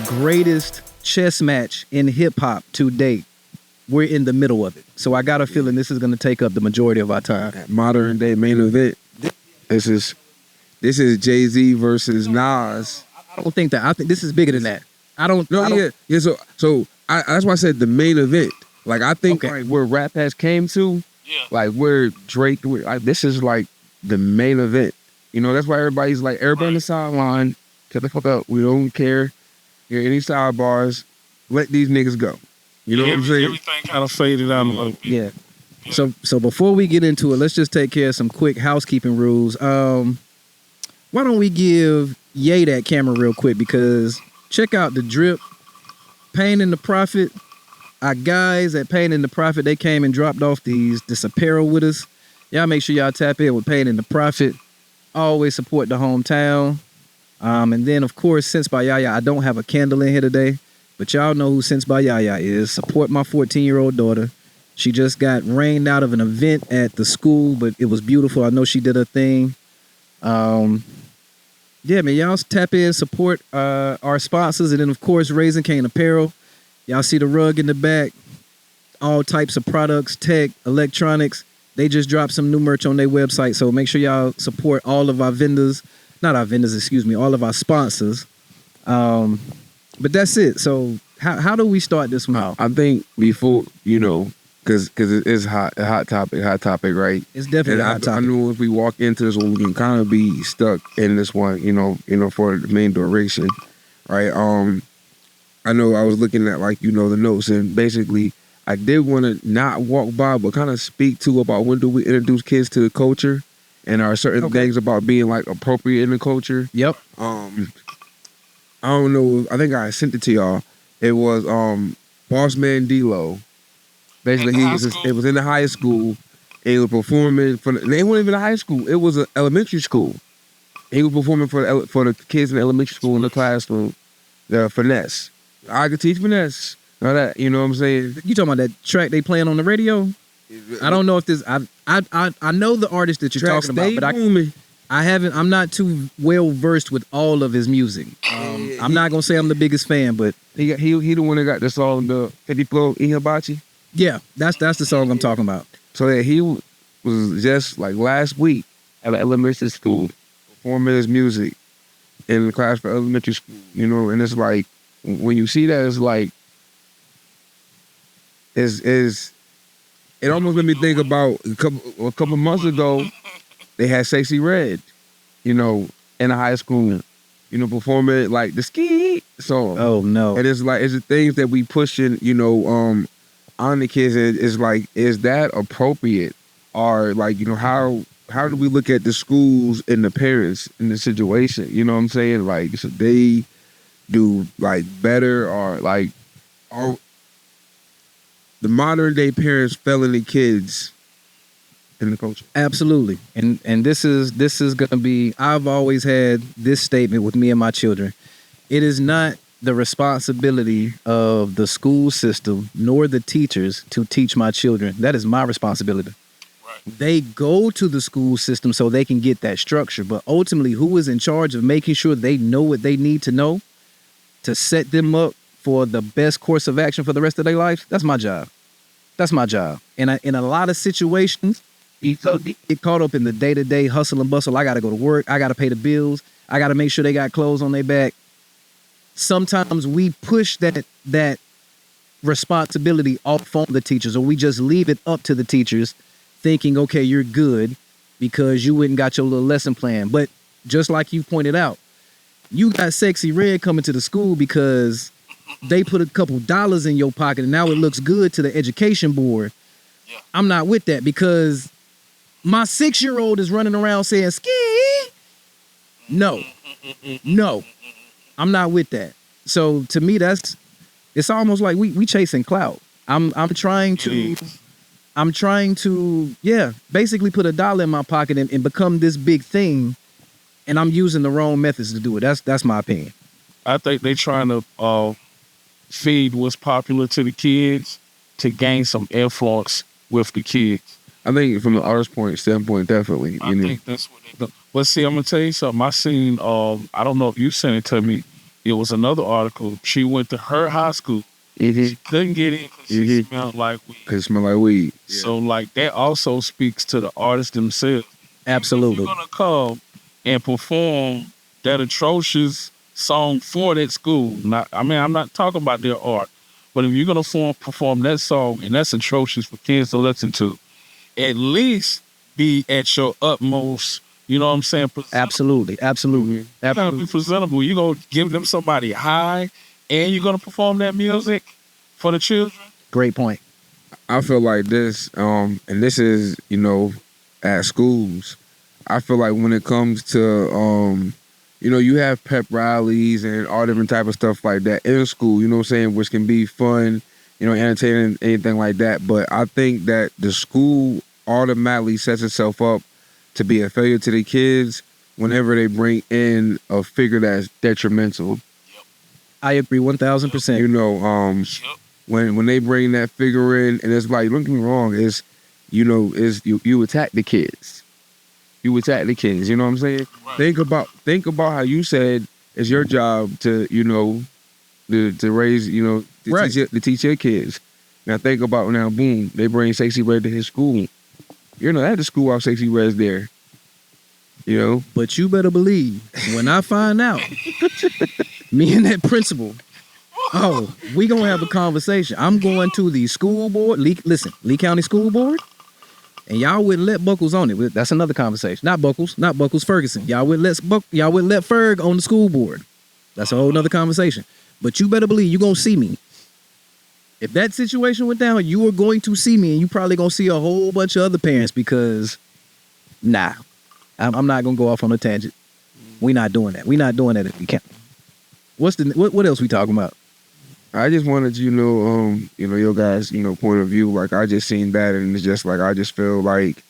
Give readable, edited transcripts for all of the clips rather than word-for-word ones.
Greatest chess match in hip-hop to date. We're in the middle of it. So I got a feeling this is going to take up the majority of our time. Modern day main event. This is Jay-Z versus Nas. I don't think that. I think this is bigger than that. So that's why I said the main event. Like, I think like where rap has came to, like where Drake, this is like the main event. You know, that's why everybody's like, everybody on the sideline, shut the fuck up. We don't care. Hear any sidebars. Let these niggas go. You know what I'm saying? Everything kind of faded out a little bit. Yeah. So before we get into it, let's just take care of some quick housekeeping rules. Why don't we give Ye that camera real quick, because check out the drip. Pain and the Prophet. Our guys at Pain and the Prophet, they came and dropped off this apparel with us. Y'all make sure y'all tap in with Pain and the Prophet. Always support the hometown. And then, of course, Sense by YaYa. I don't have a candle in here today, but y'all know who Sense by YaYa is. Support my 14-year-old daughter. She just got rained out of an event at the school, but it was beautiful. I know she did her thing. Yeah, man, y'all tap in, support our sponsors. And then, of course, Raising Cain Apparel. Y'all see the rug in the back. All types of products, tech, electronics. They just dropped some new merch on their website. So make sure y'all support all of our vendors. Not our vendors, excuse me. All of our sponsors. But that's it. So how do we start this one out? I think before, because it is a hot topic, right? It's definitely a hot topic. I know if we walk into this one, we can kind of be stuck in this one, for the main duration, right? I know I was looking at the notes, and basically I did want to not walk by, but kind of speak to about when do we introduce kids to the culture, and are certain things about being like appropriate in the culture. Yep. I don't know. I think I sent it to y'all. It was Boss Man D-Lo. Basically, it was in the high school. And he was performing they weren't even in high school. It was an elementary school. He was performing for the kids in the elementary school in the classroom. The finesse. I could teach finesse. All that, you know what I'm saying? You talking about that track they playing on the radio? I don't know if this. I know the artist that you're talking about, but I haven't. I'm not too well versed with all of his music. I'm not gonna say I'm the biggest fan, but he the one that got the song, the 50 Flow Ihabachi. Yeah, that's the song I'm talking about. So yeah, he was just like last week at an elementary school performing his music in the class for elementary school. And it's like when you see that, it's like it almost made me think about a couple months ago they had Sexy Red, in a high school, performing like the ski song. Oh no! And it's the things that we pushing, on the kids. Is like, is that appropriate? Or like, how do we look at the schools and the parents in the situation? You know what I'm saying? Like, should they do like better, or like, are the modern day parents failing the kids in the culture? Absolutely. And this is gonna be, I've always had this statement with me and my children. It is not the responsibility of the school system nor the teachers to teach my children. That is my responsibility. Right. They go to the school system so they can get that structure, but ultimately who is in charge of making sure they know what they need to know to set them up for the best course of action for the rest of their life? That's my job. That's my job. And in a lot of situations, get caught up in the day-to-day hustle and bustle. I got to go to work. I got to pay the bills. I got to make sure they got clothes on their back. Sometimes we push that responsibility off on the teachers, or we just leave it up to the teachers thinking, okay, you're good because you went and got your little lesson plan. But just like you pointed out, you got Sexy Red coming to the school because they put a couple dollars in your pocket and now it looks good to the education board. Yeah. I'm not with that, because my 6-year-old is running around saying, ski. No, I'm not with that. So to me, it's almost like we chasing clout. I'm trying to, basically put a dollar in my pocket and become this big thing. And I'm using the wrong methods to do it. That's my opinion. I think they trying to feed what's popular to the kids to gain some influence with the kids. I think from the artist standpoint, definitely. I think that's what they do. But see, I'm going to tell you something. I seen, I don't know if you sent it to me, it was another article. She went to her high school. She couldn't get in because she smelled like weed. Cause it smell like weed. Yeah. So like that also speaks to the artists themselves. Absolutely. If you're gonna come and perform that atrocious song for that school, I'm not talking about their art, but if you're gonna perform that song and that's atrocious for kids to listen to, at least be at your utmost. You know what I'm saying? Absolutely. You gotta be presentable. You're gonna give them somebody high, and you're gonna perform that music for the children. Great point. I feel like this, and this is, at schools. I feel like when it comes to, you have pep rallies and all different type of stuff like that in school, you know what I'm saying, which can be fun, entertaining, anything like that. But I think that the school automatically sets itself up to be a failure to the kids whenever they bring in a figure that's detrimental. I agree 1,000%. When they bring that figure in, and it's like, don't get me wrong, you attack the kids. You attack the kids, you know what I'm saying? Right. Think about how you said it's your job to, to raise, right. to teach your kids. Now think about now, boom, they bring Sexy Red to his school. You're not at the school while Sexy Red's there. But you better believe, when I find out, me and that principal, we gonna have a conversation. I'm going to the school board, Lee County School Board, and y'all wouldn't let Buckles on it. That's another conversation. Not Buckles, Ferguson. Y'all wouldn't let Ferg on the school board. That's a whole nother conversation. But you better believe you gonna see me. If that situation went down, you are going to see me, and you probably gonna see a whole bunch of other parents because, I'm not gonna go off on a tangent. We're not doing that. We're not doing that at Lee County. What else we talking about? I just wanted to, your guys, point of view. Like, I just seen that, and it's just like, I just feel like,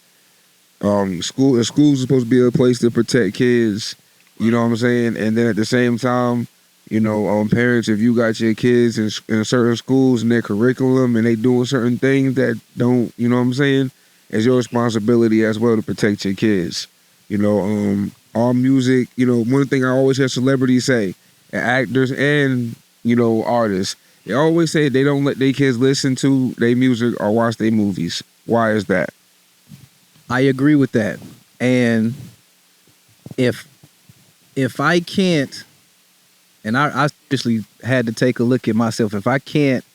schools are supposed to be a place to protect kids. You know what I'm saying? And then at the same time, parents, if you got your kids in certain schools and their curriculum and they doing certain things that don't, you know what I'm saying, it's your responsibility as well to protect your kids. All music, one thing I always hear celebrities say, and actors and, artists, they always say they don't let their kids listen to their music or watch their movies. Why is that? I agree with that. And if I can't, and I seriously had to take a look at myself, if I can't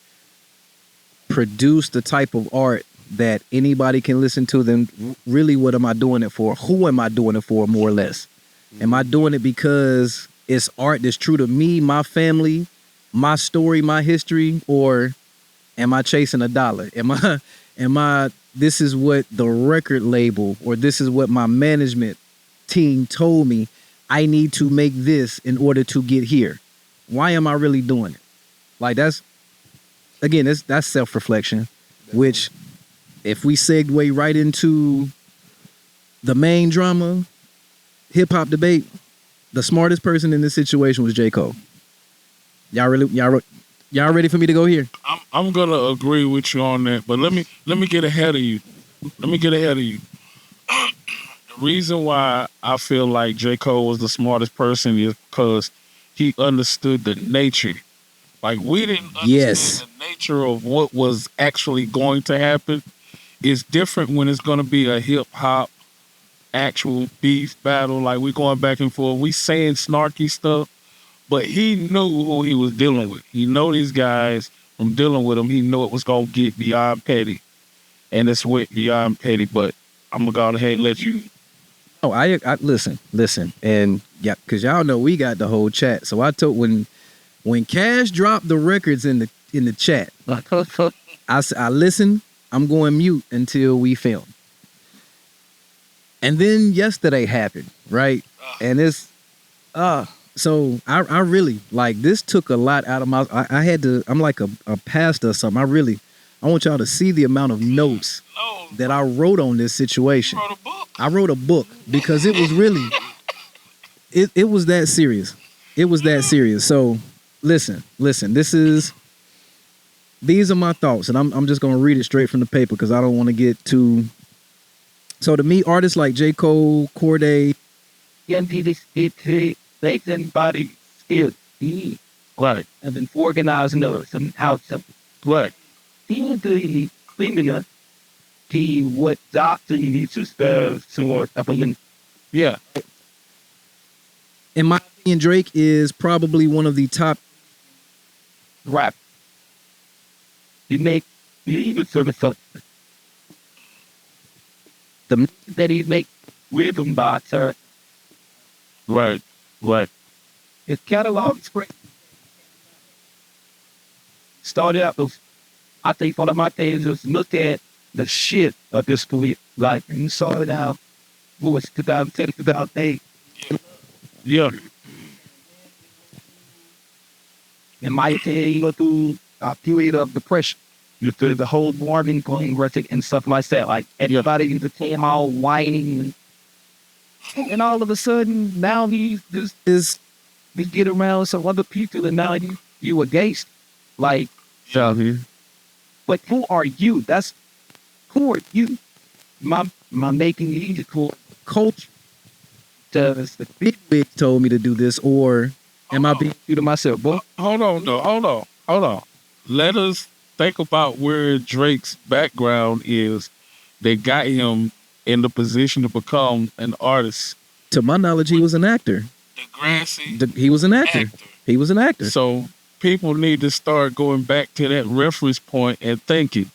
produce the type of art that anybody can listen to, then really what am I doing it for? Who am I doing it for, more or less? Am I doing it because it's art that's true to me, my family, my story, my history, or am I chasing a dollar? Am I this is what the record label or this is what my management team told me I need to make this in order to get here? Why am I really doing it? Like that's self-reflection, which if we segue right into the main drama, hip-hop debate, the smartest person in this situation was J. Cole. Y'all ready for me to go here? I'm gonna agree with you on that, but let me get ahead of you. The reason why I feel like J. Cole was the smartest person is because he understood the nature. Like, we didn't understand the nature of what was actually going to happen. It's different when it's going to be a hip-hop actual beef battle. Like, we going back and forth. We saying snarky stuff. But he knew who he was dealing with. He know these guys from dealing with them. He knew it was going to get beyond petty. And it's went beyond petty. But I'm going to go ahead and let you. Oh, I listen. And yeah, because y'all know we got the whole chat. So I told when Cash dropped the records in the chat, I listened. I'm going mute until we film. And then yesterday happened, right? And it's so I really, like, this took a lot out of my, I had to, I'm like a pastor or something. I want y'all to see the amount of notes that I wrote on this situation. I wrote a book because it was really, it was that serious. It was that serious. So listen, these are my thoughts, and I'm just going to read it straight from the paper because I don't want to get too. So to me, artists like J. Cole, Corday, body skill. Right. and then organizing some house. Right. The cleaning the what doctor you need to serve towards a Yeah. In my opinion, Drake is probably one of the top. rap. You make you even service of The that he make rhythm boxer. Right. Right. His catalog is great. Started out those I think one of my things was look at the shit of this career. Like you saw it out. What was 2010, 2008? Yeah. In my opinion, you go through a period of depression. You through the whole Marvin going record and stuff like that. Like everybody became all whining and all of a sudden now he just is we get around some other people and now you a gangster. Like, Yeah. but who are you? That's who are you? My making it easy cool culture. does the Big Wig told me to do this, or am I being you to myself, boy. Hold on, though. Hold on. Let us think about where Drake's background is that got him in the position to become an artist. to my knowledge, he was an actor. Degrassi. He was an actor. He was an actor. So people need to start going back to that reference point and thinking,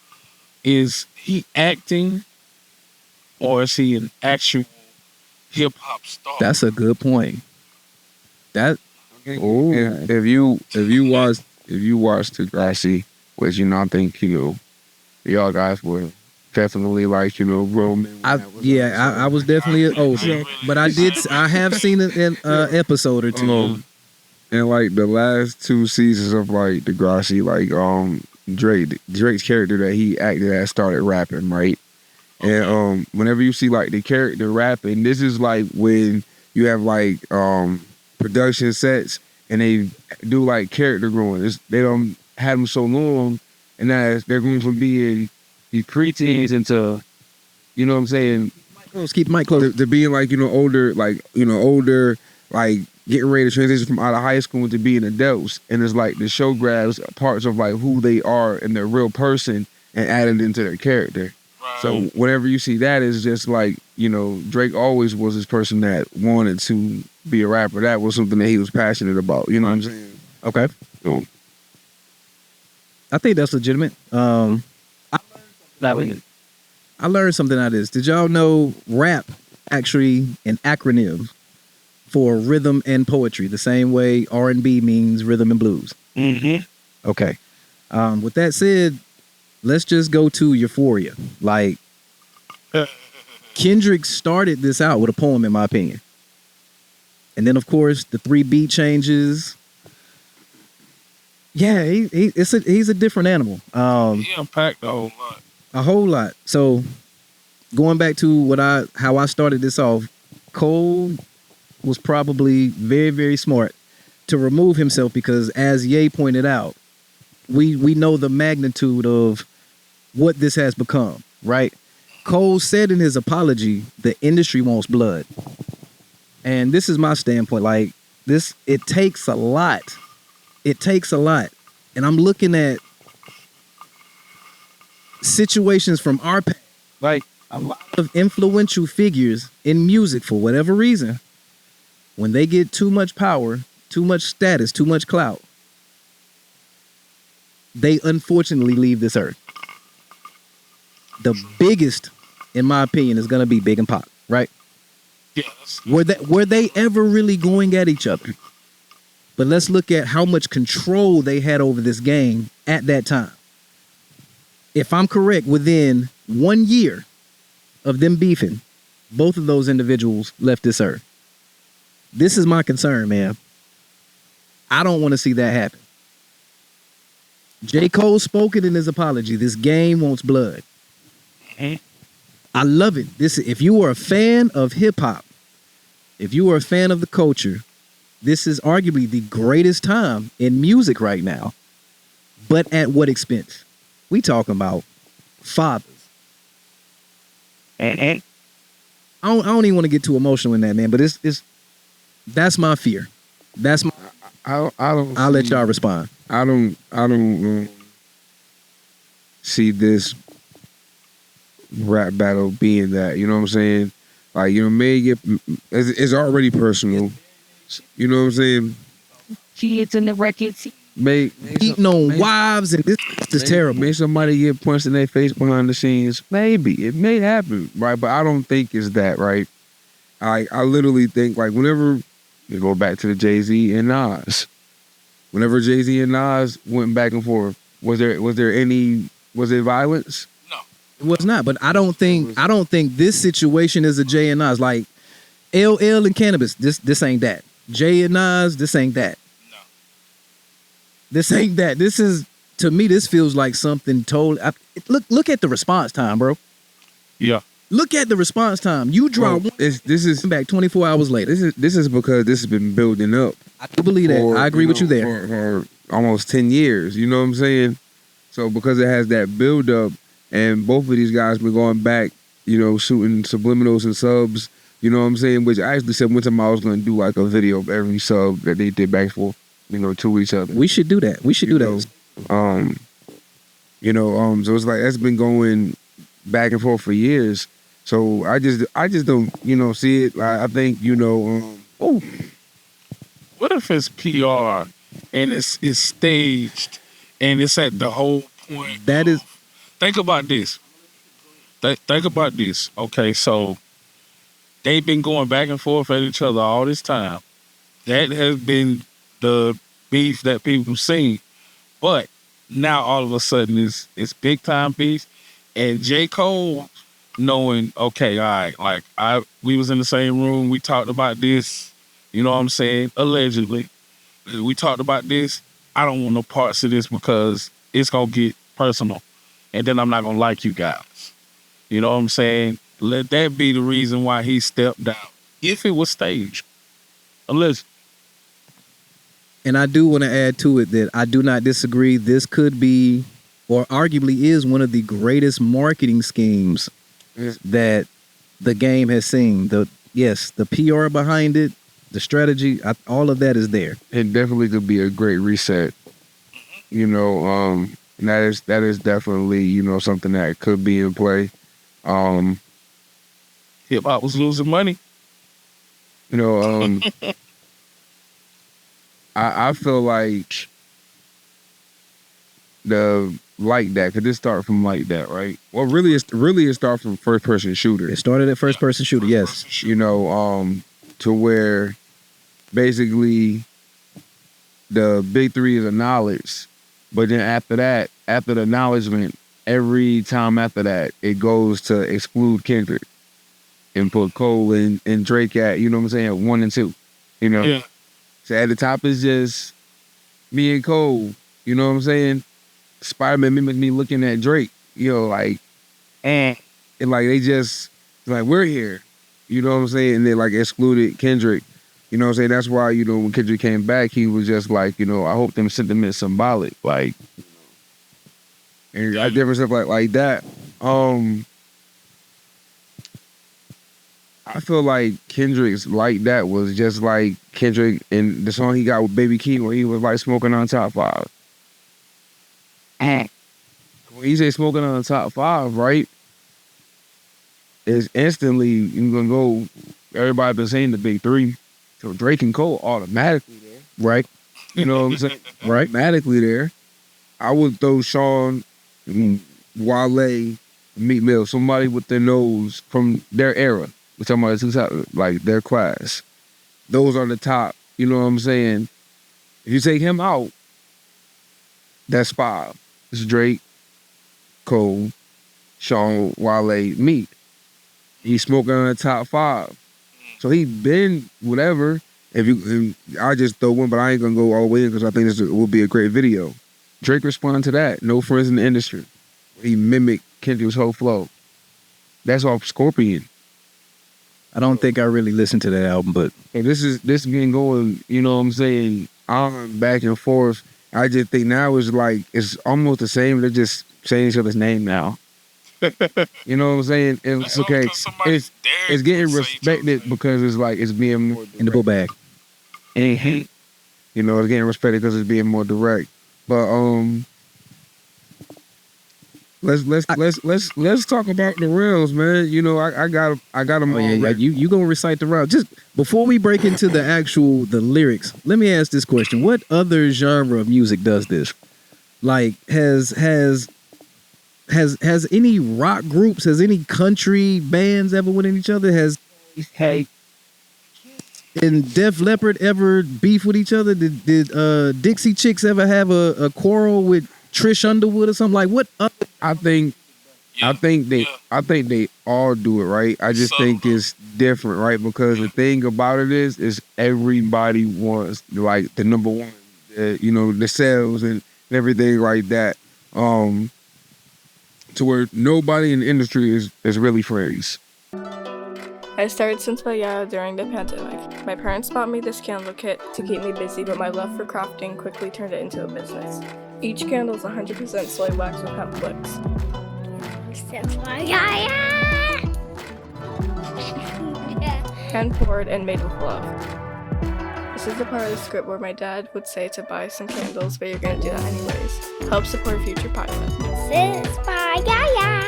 is he acting or is he an actual hip hop star? That's a good point. That Oh, if you watch Degrassi, which I think y'all guys were definitely like real men. I was definitely an old, but I have seen it in episode or two. And like the last two seasons of like Degrassi, like Drake's character that he acted as started rapping, right? And whenever you see like the character rapping, this is like when you have like production sets and they do like character growing. They don't have them so long, and that they're going from being these preteens into, you know what I'm saying? Keep the mic close. To being like older, like getting ready to transition from out of high school to being adults, and it's like the show grabs parts of like who they are and their real person and add it into their character. So whenever you see that, it's just like, Drake always was this person that wanted to be a rapper. That was something that he was passionate about. You know what I'm saying? Okay. So, I think that's legitimate. That way. I learned something out of this. Did y'all know rap actually an acronym for rhythm and poetry, the same way R&B means rhythm and blues? Mm-hmm. Okay. With that said, let's just go to Euphoria. Like, Kendrick started this out with a poem, in my opinion. And then, of course, the 3 beat changes. Yeah, he's a different animal. He unpacked a whole lot. A whole lot. So, going back to how I started this off, Cole was probably very, very smart to remove himself because, as Ye pointed out, we know the magnitude of what this has become, right? Cole said in his apology, the industry wants blood. And this is my standpoint. Like, it takes a lot. It takes a lot. And I'm looking at situations from our past, like a lot of influential figures in music for whatever reason, when they get too much power, too much status, too much clout, they unfortunately leave this earth. The biggest, in my opinion, is going to be Big and Pac, right? Yes. Were they ever really going at each other? But let's look at how much control they had over this game at that time. If I'm correct, within 1 year of them beefing, both of those individuals left this earth. This is my concern, man. I don't want to see that happen. J. Cole spoke it in his apology. This game wants blood. I love it. If you are a fan of hip hop, if you are a fan of the culture, this is arguably the greatest time in music right now. But at what expense? We talking about fathers. I don't even want to get too emotional in that, man. But that's my fear. I don't. I'll let y'all respond. I don't see this rap battle being that. You know what I'm saying? Like, you know, may get it's already personal. You know what I'm saying? Kids in the records. Eating on wives, and this is terrible. May somebody get punched in their face behind the scenes. Maybe it may happen, right? But I don't think it's that, right? I literally think, like, whenever you go back to the Jay-Z and Nas, whenever Jay-Z and Nas went back and forth, was there violence? It was not, but I don't think this situation is a Jay and Nas. Like LL and Cannabis, this ain't that. Jay and Nas, this ain't that. No. This ain't that. This is, to me, this feels like something totally. Look at the response time, bro. Yeah. Look at the response time. You draw Well, this is back 24 hours later. this is because this has been building up. I do believe that. I agree with you there. For almost 10 years. You know what I'm saying? So because it has that build up, and both of these guys been going back, you know, shooting subliminals and subs. You know what I'm saying? Which I actually said one time I was going to do like a video of every sub that they did back for, you know, to each other. We should do that. We should do that. So it's like that's been going back and forth for years. So I just don't, you know, see it. I think, you know, What if it's PR and it's staged and it's at the whole point? That is. Think about this. Think about this. Okay, so they've been going back and forth at each other all this time. That has been the beef that people seen. But now all of a sudden it's big time beef. And J. Cole knowing, okay, all right, like we was in the same room, we talked about this, you know what I'm saying? Allegedly. We talked about this. I don't want no parts of this because it's gonna get personal. And then I'm not gonna like you guys. You know what I'm saying? Let that be the reason why he stepped down. If it was staged. Allegedly. And I do want to add to it that I do not disagree. This could be, or arguably is, one of the greatest marketing schemes that the game has seen. The PR behind it, the strategy, all of that is there. it definitely could be a great reset. You know, and that is definitely, you know, something that could be in play. Hip hop was losing money. You know, I feel like like that, could this start from like that, right? Well, really it start from first person shooter. It started at first person shooter, yes. You know, to where basically the big three is acknowledged, but then after that, after the acknowledgement, every time after that, it goes to exclude Kendrick and put Cole and Drake at, you know what I'm saying, 1 and 2. You know? Yeah. So at the top is just me and Cole, you know what I'm saying? Spider-Man mimicked me looking at Drake, you know, like, and like they just, like, we're here, you know what I'm saying? And they like excluded Kendrick, you know what I'm saying? That's why, you know, when Kendrick came back, he was just like, you know, I hope them sentiments symbolic, like, and different stuff like that. I feel like Kendrick's like that was just like Kendrick and the song he got with Baby Keem where he was like smoking on top 5. When he say smoking on the top 5, right? It's instantly you're gonna go. Everybody been saying the big three, so Drake and Cole automatically there, right? You know what I'm saying? Right, automatically there. I would throw Sean, Wale, Meek Mill, somebody with their nose from their era. We're talking about the 2000, like their class. Those are the top. You know what I'm saying? If you take him out, that's 5. It's Drake, Cole, Sean, Wale, Meek. He's smoking on the top 5. So he been whatever. I just throw one, but I ain't gonna go all the way in because I think this will be a great video. Drake responded to that. No friends in the industry. He mimicked Kendrick's whole flow. That's off Scorpion. I don't think I really listened to that album, but this been going, you know what I'm saying, on back and forth. I just think now it's almost the same. They're just saying each other's name now. You know what I'm saying? It's okay. It's getting respected because it's like it's being more in the book bag. And You know, it's getting respected because it's being more direct. But let's talk about the reels, man. You know, I got them. Oh yeah, you gonna recite the round. Just before we break into the lyrics, let me ask this question: what other genre of music does this? Like, has any rock groups, has any country bands ever went at each other? Has and Def Leppard ever beef with each other? Did Dixie Chicks ever have a quarrel with Trish Underwood or something? Like, what? I think they all do it, right? I just think it's different, right? Because the thing about it is everybody wants like the number one, you know, the sales and everything like that. To where nobody in the industry is really friends. I started since By YaYa during the pandemic. My parents bought me this candle kit to keep me busy, but my love for crafting quickly turned it into a business. Each candle is 100% soy wax with hemp wicks. Since By YaYa! Hand poured and made with love. This is the part of the script where my dad would say to buy some candles, but you're gonna do that anyways. Help support future pilots. Since By YaYa!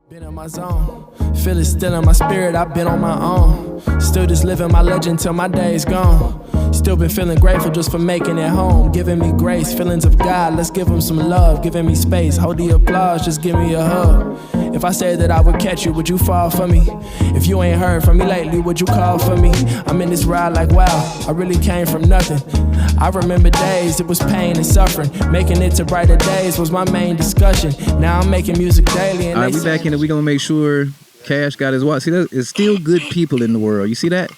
Been in my zone, feel it still in my spirit, I've been on my own. Still just living my legend till my day's gone. Still been feeling grateful just for making it home. Giving me grace, feelings of God, let's give him some love. Giving me space, hold the applause, just give me a hug. If I said that I would catch you, would you fall for me? If you ain't heard from me lately, would you call for me? I'm in this ride like wow, I really came from nothing. I remember days, it was pain and suffering. Making it to brighter days was my main discussion. Now I'm making music daily and Alright, we back in it. We gonna make sure Cash got his wallet. See, there's still good people in the world. You see that?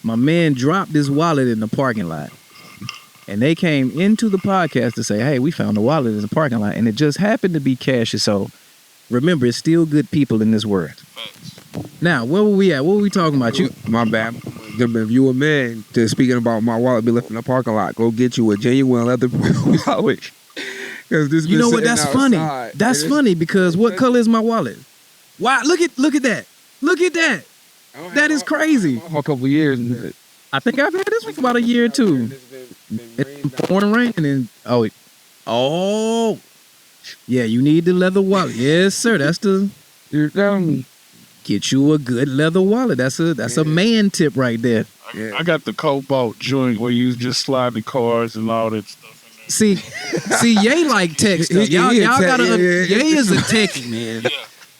My man dropped his wallet in the parking lot. And they came into the podcast to say, hey, we found the wallet in the parking lot. And it just happened to be Cash's. So remember, it's still good people in this world. Now, where were we at? What were we talking about? You, my bad. If you a man to speaking about my wallet be left in the parking lot, go get you a genuine leather wallet. You know what? That's funny. That's funny because what color is my wallet? Wow! Look at that! Look at that! That is crazy. For a couple of years. I think I've had this one for about a year or two. It's pouring rain and then oh, yeah. You need the leather wallet. Yes, sir. That's the. You're telling me. Get you a good leather wallet. That's a man tip right there. I got the Cobalt joint where you just slide the cards and all that stuff in there. See, Ye like tech stuff. Y'all gotta. Ye is a techie, man. Yeah.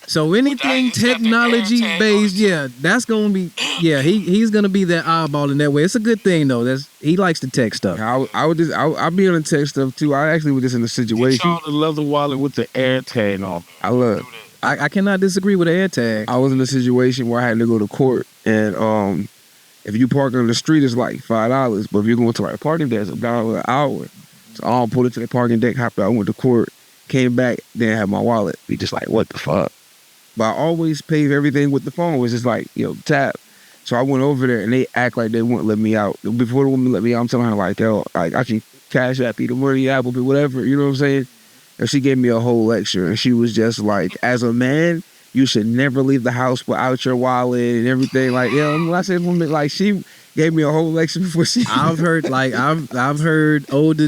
So anything technology based, that's gonna be, he's gonna be that eyeball in that way. It's a good thing though. He likes the tech stuff. I'll be on the tech stuff too. I actually was just in a situation. Get y'all the leather wallet with the air tag on. I love. I cannot disagree with the air tag. I was in a situation where I had to go to court, and if you park on the street, it's like $5, but if you're going to like a parking deck, it's $1 an hour. So I pulled into the parking deck, hopped out, went to court, came back, didn't have my wallet. We just like, what the fuck? But I always pay for everything with the phone. It's just like, tap. So I went over there and they act like they wouldn't let me out. Before the woman let me out, I'm telling her like, yo, like I can cash app you the money, Apple Pay, whatever. You know what I'm saying? And she gave me a whole lecture. And she was just like, as a man, you should never leave the house without your wallet and everything. Like, I said, like she gave me a whole lecture before she. I've heard older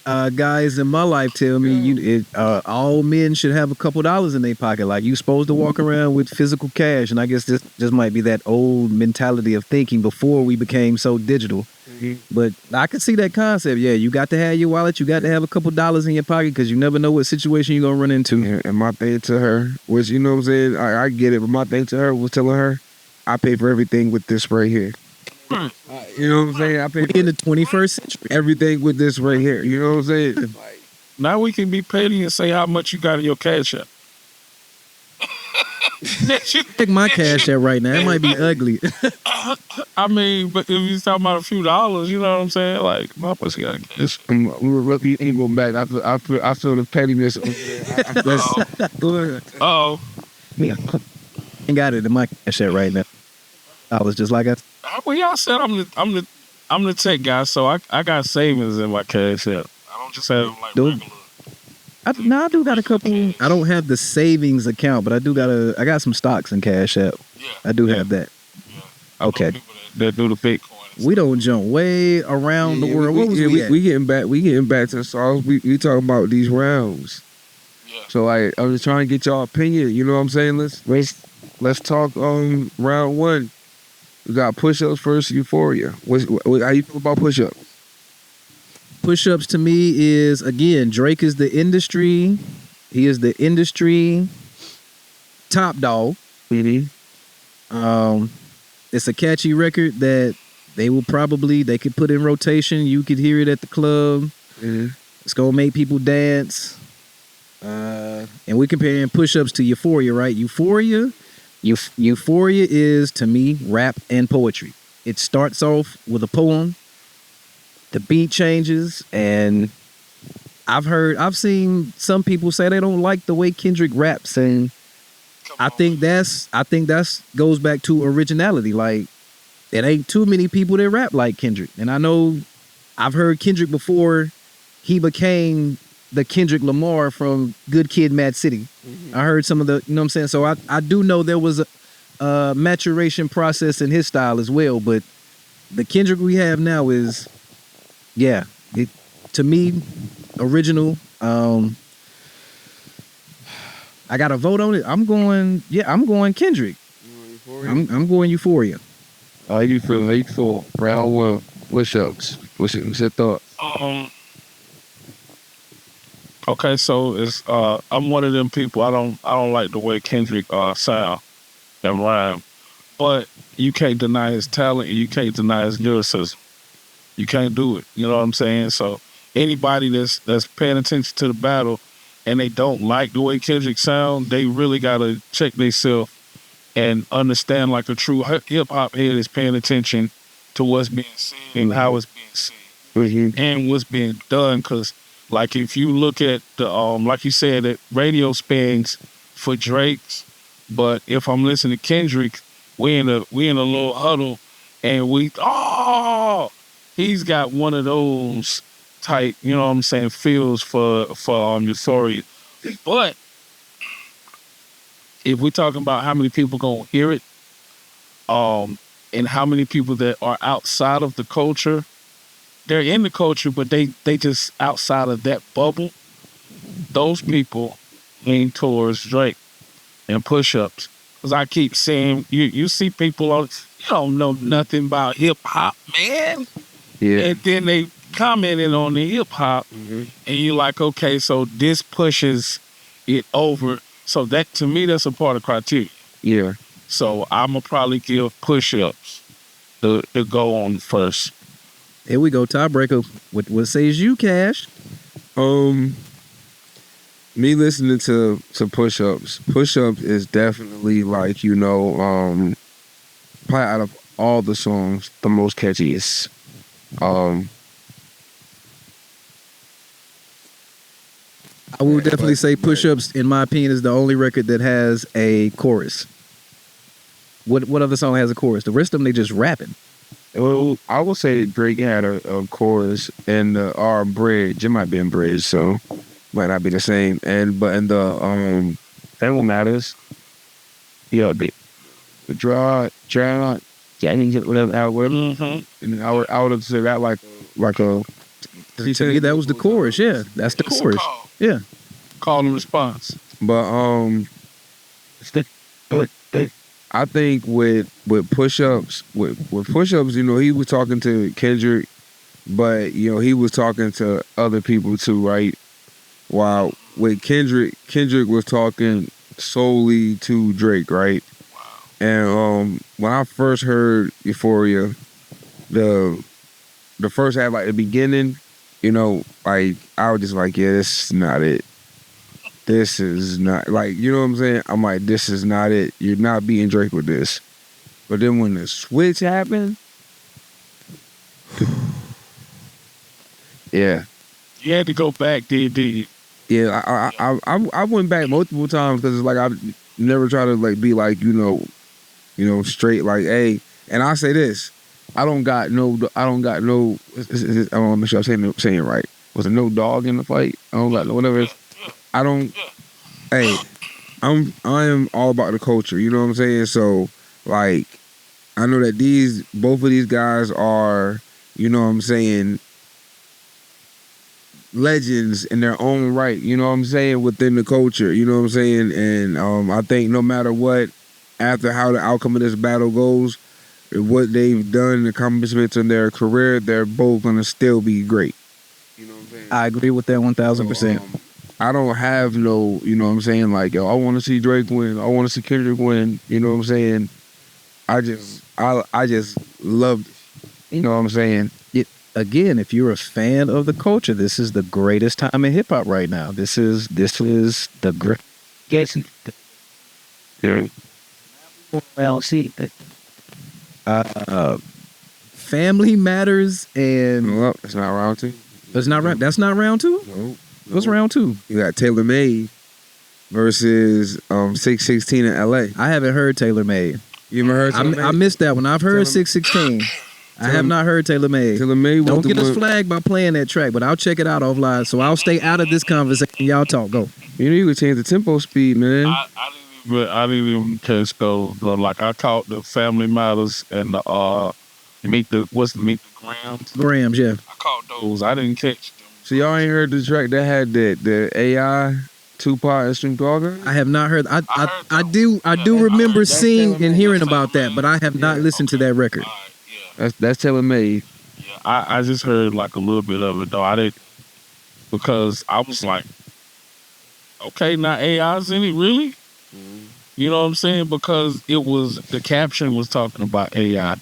guys in my life tell me all men should have a couple dollars in their pocket. Like you supposed to walk around with physical cash. And I guess this just might be that old mentality of thinking before we became so digital. Mm-hmm. But I could see that concept. Yeah, you got to have your wallet. You got to have a couple dollars in your pocket because you never know what situation you're going to run into. And my thing to her was, you know what I'm saying? I get it. But my thing to her was telling her, I pay for everything with this right here. You know what I'm saying? I pay in the 21st century. Everything with this right here. You know what I'm saying? Like, now we can be petty and say how much you got in your cash app. Check my cash app right now. It might be ugly. I mean, but if you're talking about a few dollars, you know what I'm saying? Like, my pussy got this. I'm going back. I feel the pettiness. Oh. Ain't got it in my cash app right now. I was just like, well, y'all said I'm the tech guy, so I got savings in my cash app. I don't just have like regular. I do got a couple. I don't have the savings account, but I got some stocks in Cash App. Yeah, I do have that. Yeah. Okay. That do the Bitcoin. We don't jump way around the world. What was we at? We getting back to the songs. We talking about these rounds. Yeah. So I'm just trying to get y'all opinion. You know what I'm saying? Let's talk round one. We got push-ups versus Euphoria. How you feel about push-ups? Push-ups to me is, again, Drake is the industry. He is the industry top dog. Mm-hmm. It's a catchy record that they could put in rotation. You could hear it at the club. Mm-hmm. It's gonna make people dance. And we're comparing push-ups to Euphoria, right? Euphoria is, to me, rap and poetry. It starts off with a poem. The beat changes, and I've seen some people say they don't like the way Kendrick raps, and I think that's goes back to originality. Like, it ain't too many people that rap like Kendrick. And I know I've heard Kendrick before he became the Kendrick Lamar from Good Kid, Mad City. Mm-hmm. I heard some of the, you know what I'm saying? So I do know there was a maturation process in his style as well, but the Kendrick we have now is, to me, original. I got to vote on it. I'm going Kendrick. I'm going Euphoria. How you feel? Round one, push-ups. What's your thought? Okay, so it's I'm one of them people. I don't like the way Kendrick sound and rhyme, but you can't deny his talent and you can't deny his lyricism. You can't do it. You know what I'm saying? So anybody that's paying attention to the battle and they don't like the way Kendrick sound, they really gotta check themselves and understand, like a true hip hop head is paying attention to what's being said and how it's being said and what's being done. Because, like, if you look at the like you said, that radio spins for Drake's, but if I'm listening to Kendrick, we in a little huddle and he's got one of those type, you know what I'm saying, feels for Euphoria. But if we're talking about how many people gonna hear it, and how many people that are outside of the culture, they're in the culture, but they just outside of that bubble, those people lean towards Drake and push-ups. Because I keep saying, you see people on, you don't know nothing about hip-hop, man. Yeah. And then they commented on the hip-hop, and you're like, okay, so this pushes it over. So that, to me, that's a part of criteria. Yeah. So I'm going to probably give push-ups the go on first. Here we go, tiebreaker. What says you, Cash? Me listening to push-ups. Push-ups is definitely, like, probably out of all the songs, the most catchiest. I will definitely say push-ups, in my opinion, is the only record that has a chorus. What other song has a chorus? The rest of them, they just rapping. Well, I will say Drake had a chorus and our bridge. It might be in bridge, so might not be the same. But in the Family Matters, the draw, whatever our word. And I would have said that like a. To me, that was the chorus. Yeah, that's the chorus. Yeah, call and response. But I think with push-ups, with push-ups, he was talking to Kendrick, but he was talking to other people too, right? While with Kendrick was talking solely to Drake, right? Wow. And when I first heard Euphoria, the first half, like the beginning, like I was just like, yeah, this is not it. This is not, like, you know what I'm saying? I'm like, this is not it. You're not beating Drake with this. But then when the switch happened, yeah. You had to go back, did you? Yeah, I went back multiple times because it's like I never try to like be like, straight like, hey, and I say this, I don't got no, I want to make sure I'm saying it right. Was there no dog in the fight? I don't got no, whatever. I don't. Hey, I am all about the culture. You know what I'm saying? So like, I know that both of these guys are, you know what I'm saying, legends in their own right, you know what I'm saying, within the culture, you know what I'm saying? And I think no matter what, after how the outcome of this battle goes, what they've done, the accomplishments in their career, they're both gonna still be great. You know what I'm saying? I agree with that 1000%. So, I don't have no, you know what I'm saying, like, yo, I want to see Drake win, I want to see Kendrick win, you know what I'm saying? I just loved it. You know what I'm saying? Again, if you're a fan of the culture, this is the greatest time in hip hop right now. This is the great. Yes. Well, see, Family Matters and Well, that's not round two. that's not round. That's not round two. No. What's round two? You got Taylor Made versus 616 in LA. I haven't heard Taylor Made. You ever heard Taylor Made? I missed that one. I've heard 616. I have not heard Taylor Made. Taylor Made. Don't get us flagged by playing that track, but I'll check it out offline. So I'll stay out of this conversation. Y'all talk. Go. You know, you could change the tempo speed, man. I didn't even catch those. Like I caught the Family Matters and the Meet the Grams. Grams, yeah. I caught those. I didn't catch them. So y'all ain't heard the track that had the AI Tupac and Snoop Dogg? I have not heard. I do Yeah, remember that's seeing Taylor and Made. hearing about that, but I have not listened to that record. That's Taylor Made. Yeah, I just heard like a little bit of it though. I didn't, because I was like, okay, now AI's in it, really? You know what I'm saying? Because the caption was talking about AI.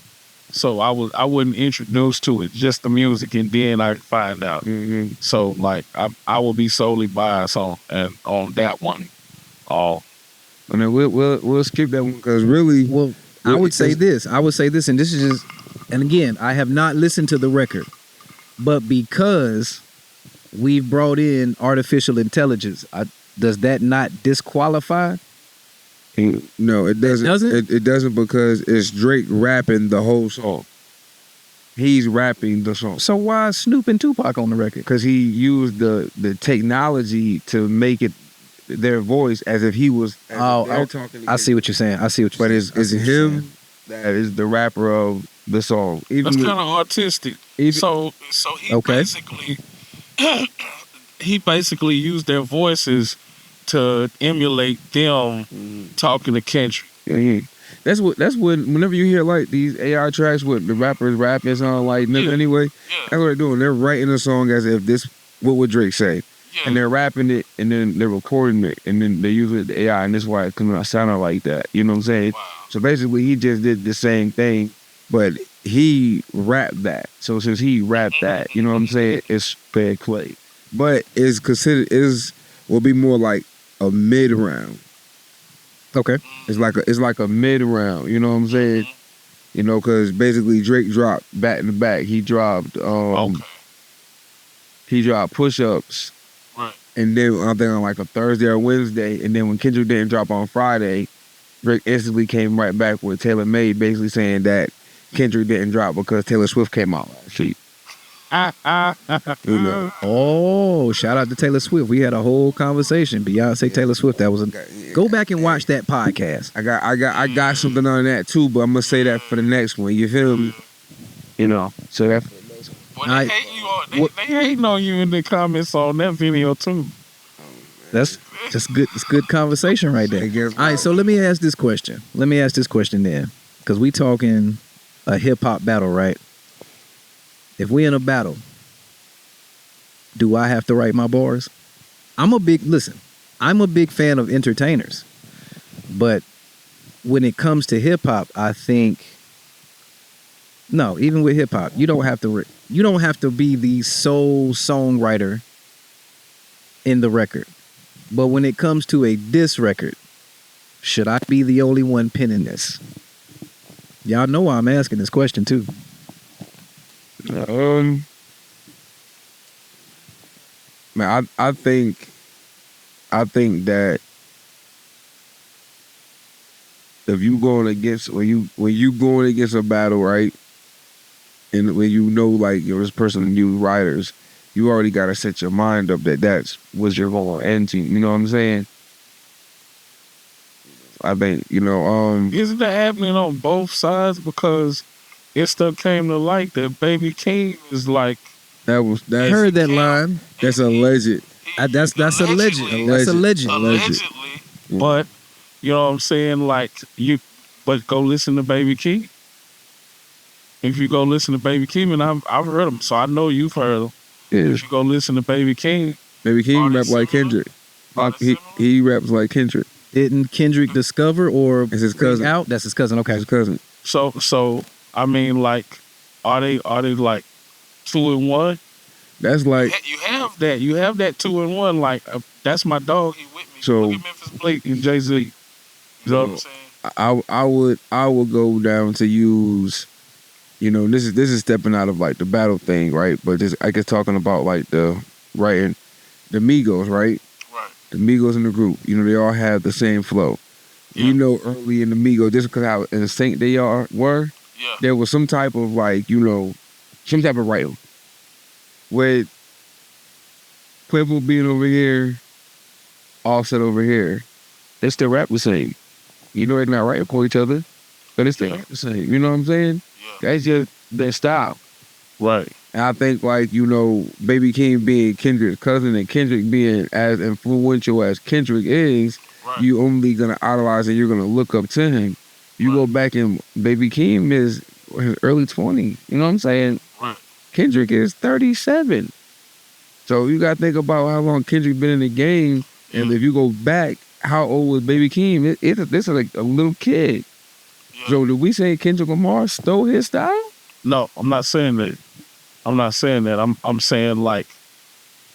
So I wasn't introduced to it, just the music, and then I find out. Mm-hmm. So like I will be solely biased on that one. And then we'll skip that one because really, Well, I would say this, and this is just, and again, I have not listened to the record, but because we've brought in artificial intelligence, does that not disqualify? no, it doesn't. doesn't? It doesn't because it's Drake rapping the whole song. He's rapping the song. So why is Snoop and Tupac on the record? Because he used the technology to make it their voice as if he was. Talking. I see what you're saying. But it's him that is the rapper of the song. That's kind of artistic. So he basically used their voices to emulate them talking to Kendrick. Yeah. That's when whenever you hear like these AI tracks with the rappers rapping on like anyway, that's what they're doing. They're writing a song as if what would Drake say? Yeah. And they're rapping it and then they're recording it and then they use the AI and that's why it comes out sounding like that. You know what I'm saying? Wow. So basically he just did the same thing, but he rapped that. So since he rapped that, you know what I'm saying? It's fair play. But will be more like a mid round. Okay. It's like a mid round, you know what I'm saying? You know, because basically Drake dropped back to back. He dropped push-ups. Right. And then I think on like a Thursday or Wednesday, and then when Kendrick didn't drop on Friday, Drake instantly came right back with Taylor Made, basically saying that Kendrick didn't drop because Taylor Swift came out last week. You know. Oh, shout out to Taylor Swift. We had a whole conversation. Beyonce, Taylor Swift. That was go back and watch that podcast. I got something on that too, but I'm gonna say that for the next one. You feel me? You know. So that's for the next one. Well, they hating on you in the comments on that video too. That's good. It's good conversation right there. All right, so let me ask this question. Then, because we talking a hip hop battle, right? If we in a battle, do I have to write my bars? I'm a big fan of entertainers, but when it comes to hip hop, I think no. Even with hip hop, you don't have to be the sole songwriter in the record. But when it comes to a diss record, should I be the only one penning this? Y'all know why I'm asking this question too. Man, I think that if you going against when you going against a battle, right, and when you know like you're this person new writers, you already got to set your mind up that that's what you're going to end to. You know what I'm saying? I think Isn't that happening on both sides? Because it stuff came to light that Baby King is like, that's Heard that line. that's alleged. That's alleged. That's alleged. allegedly, but you know what I'm saying? Like but go listen to Baby King. If you go listen to Baby King, and I've heard him, so I know you've heard him. Yeah. If you go listen to Baby King, Baby King rap like Kendrick. He raps like Kendrick. Didn't Kendrick discover or It's his cousin. out? That's his cousin. Okay. His cousin. so I mean, like, are they like 2-1? That's like You have that. You have that 2-1. Like, that's my dog. He with me. So- Look at Memphis Blake and Jay-Z. You know what I'm saying? I would go down to use, this is stepping out of like the battle thing, right? But this I guess talking about like the writing, the Migos, right? Right. The Migos in the group, they all have the same flow. Yeah. Early in the Migos, just because how in sync they were, Yeah. there was some type of like, some type of writing. With Quavo being over here, Offset over here, they still rap the same. They're not writing for each other, but it's still rap the same. You know what I'm saying? Yeah. That's just their style. Right. And I think like, Baby King being Kendrick's cousin and Kendrick being as influential as Kendrick is, Right. you only gonna idolize and you're gonna look up to him. You go back and Baby King is his early 20s. You know what I'm saying? Right. Kendrick is 37. So you gotta think about how long Kendrick been in the game. And if you go back, how old was Baby King? This is like a little kid. Yeah. So did we say Kendrick Lamar stole his style? No, I'm not saying that. I'm saying, like,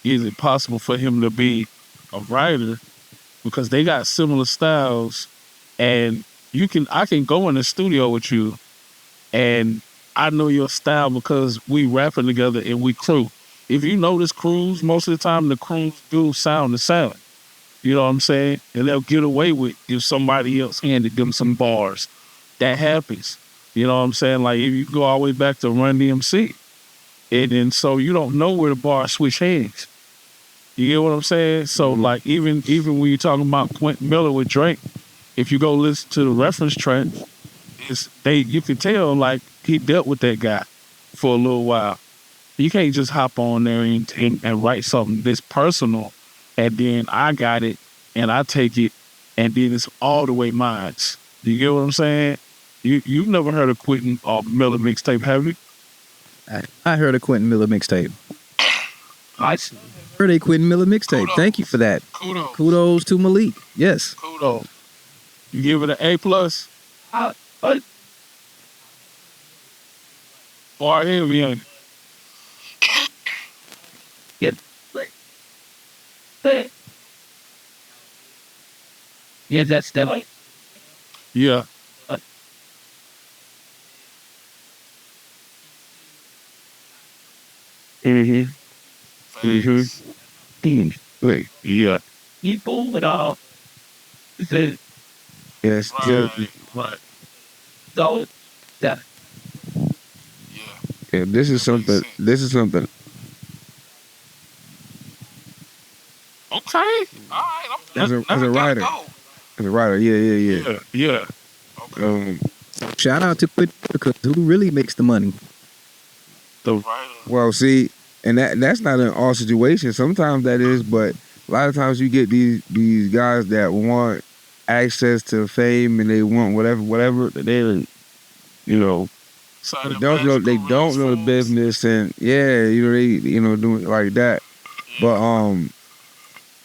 is it possible for him to be a writer? Because they got similar styles, and I can go in the studio with you, and I know your style because we rapping together and we crew. If you notice crews, most of the time the crews do sound the same. You know what I'm saying? And they'll get away with if somebody else handed them some bars. That happens. You know what I'm saying? Like, if you go all the way back to Run DMC, and so you don't know where the bars switch hands. You get what I'm saying? So, like, even when you're talking about Quentin Miller with Drake, if you go listen to the reference track, you can tell, like, he dealt with that guy for a little while. You can't just hop on there and write something this personal, and then I got it, and I take it, and then it's all the way mine. You get what I'm saying? You've never heard of Quentin or Miller mixtape, have you? I heard a Quentin Miller mixtape. I Heard a Quentin Miller mixtape. Kudos. Thank you for that. Kudos. Kudos to Malik. Yes. Kudos. You give it an A+. Or heavy. Yeah, that's definitely. Yeah. Wait. Yeah. You pull it off. Yes. Right. So, that. Yeah, this is something. Okay. All right. As a writer. As a writer, yeah. Yeah. Okay. Shout out to Quentin because who really makes the money? The writer. Well, see, and that's not in all situations. Sometimes that is, but a lot of times you get these guys that want access to fame and they want whatever that they they don't know the business, and doing like that. But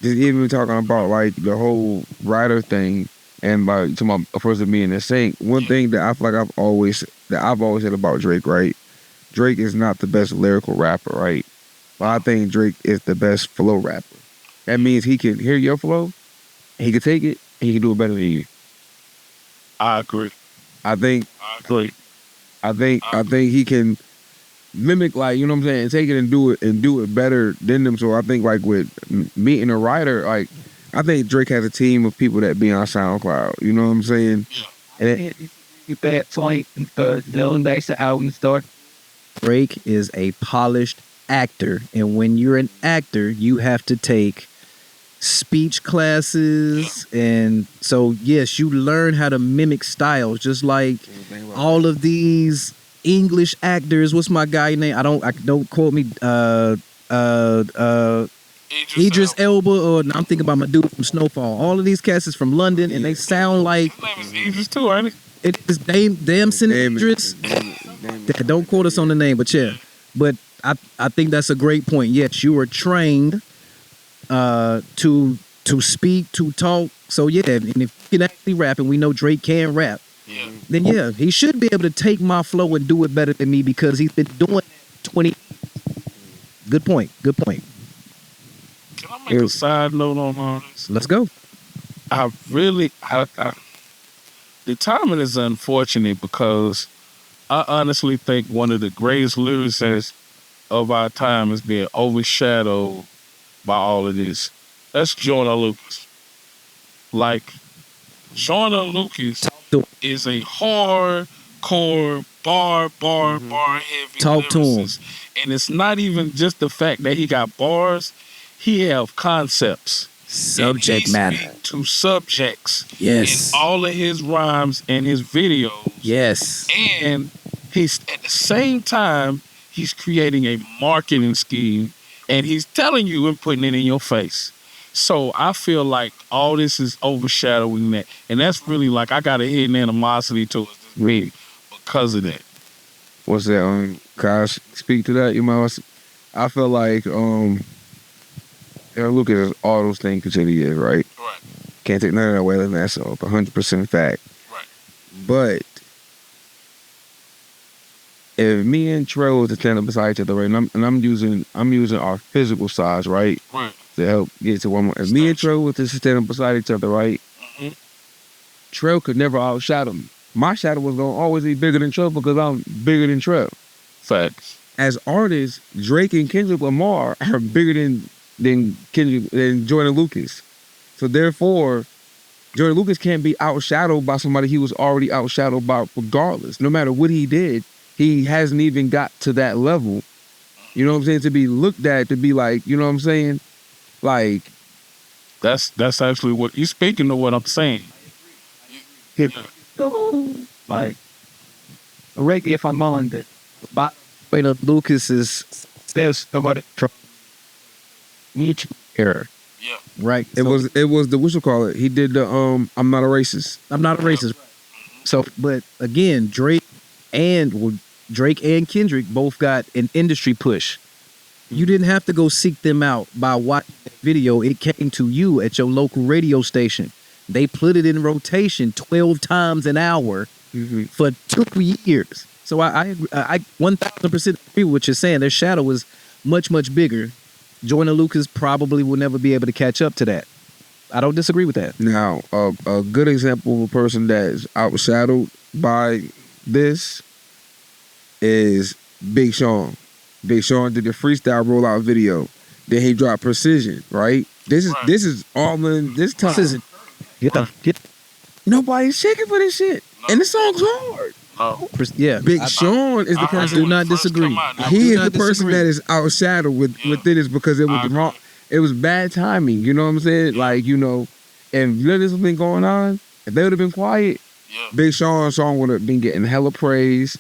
just even talking about like the whole writer thing and like to my person being in sync. One thing that I feel like I've always said about Drake, right? Drake is not the best lyrical rapper, right? But I think Drake is the best flow rapper. That means he can hear your flow, he can take it, and he can do it better than you. I agree. I think he can mimic, like, you know what I'm saying, take it and do it better than them. So I think like with meeting a writer, like I think Drake has a team of people that be on SoundCloud. You know what I'm saying? Yeah. And that point, the next album start. Drake is a polished actor, and when you're an actor, you have to take speech classes, and so yes, you learn how to mimic styles, just like all of these English actors. What's my guy name? I don't quote me. Idris Elba, or I'm thinking about my dude from Snowfall. All of these cats is from London, and they sound like. His name is Idris too, ain't it? It is Damson Idris. Don't quote us on the name, but yeah. But I think that's a great point. Yes, you were trained to speak, to talk. So yeah, and if you can actually rap, and we know Drake can rap, then yeah, he should be able to take my flow and do it better than me because he's been doing it 20. Good point. Good point. Can I make a side note on all this? Let's go. The timing is unfortunate because I honestly think one of the greatest lyricists of our time is being overshadowed by all of this. That's Joyner Lucas. Like, Joyner Lucas is a hardcore bar heavy Talk to him. lyricist. And it's not even just the fact that he got bars, he have concepts. Subject matter. To subjects. Yes. In all of his rhymes and his videos. Yes. And he's at the same time, he's creating a marketing scheme and he's telling you and putting it in your face. So I feel like all this is overshadowing that. And that's really like, I got a hidden animosity towards this man because of that. What's that? Can I speak to that? You might. I feel like look at all those things that he is, right? Right. Can't take none of that away than that's 100% fact. Right. But if me and Trey was to stand up beside each other, right, and I'm using our physical size, right? Right. To help get to one more. If me and Trey was to stand up beside each other, right? Mm-hmm. Trey could never outshadow me. My shadow was gonna always be bigger than Trey because I'm bigger than Trey. Facts. As artists, Drake and Kendrick Lamar are bigger than Joyner Lucas. So therefore, Joyner Lucas can't be outshadowed by somebody he was already outshadowed by regardless. No matter what he did, he hasn't even got to that level. You know what I'm saying? To be looked at, to be like, you know what I'm saying? Like, that's actually what you're speaking to what I'm saying. Like, already if I'm on that, but Wait up, Lucas is there's nobody each error. Yeah. right. it was the what you call it? He did the I'm not a racist. I'm not a racist. So, but again, Drake and Kendrick both got an industry push. You didn't have to go seek them out by watching the video. It came to you at your local radio station. They put it in rotation 12 times an hour for 2 years. So I 1000% agree with what you're saying. Their shadow was much, much bigger. Joyner Lucas probably will never be able to catch up to that. I don't disagree with that. Now, a good example of a person that is outshadowed by this is Big Sean. Big Sean did the freestyle rollout video. Then he dropped Precision, right? This is all in this time. Nobody's shaking for this shit. No. And the song's hard. Oh. Yeah. Big Sean is the person. Do not disagree. He is the person that is outshadowed within this because it was wrong. It was bad timing. You know what I'm saying? Yeah. Like, you know, and let this have been going on, if they would have been quiet, Big Sean's song would have been getting hella praise,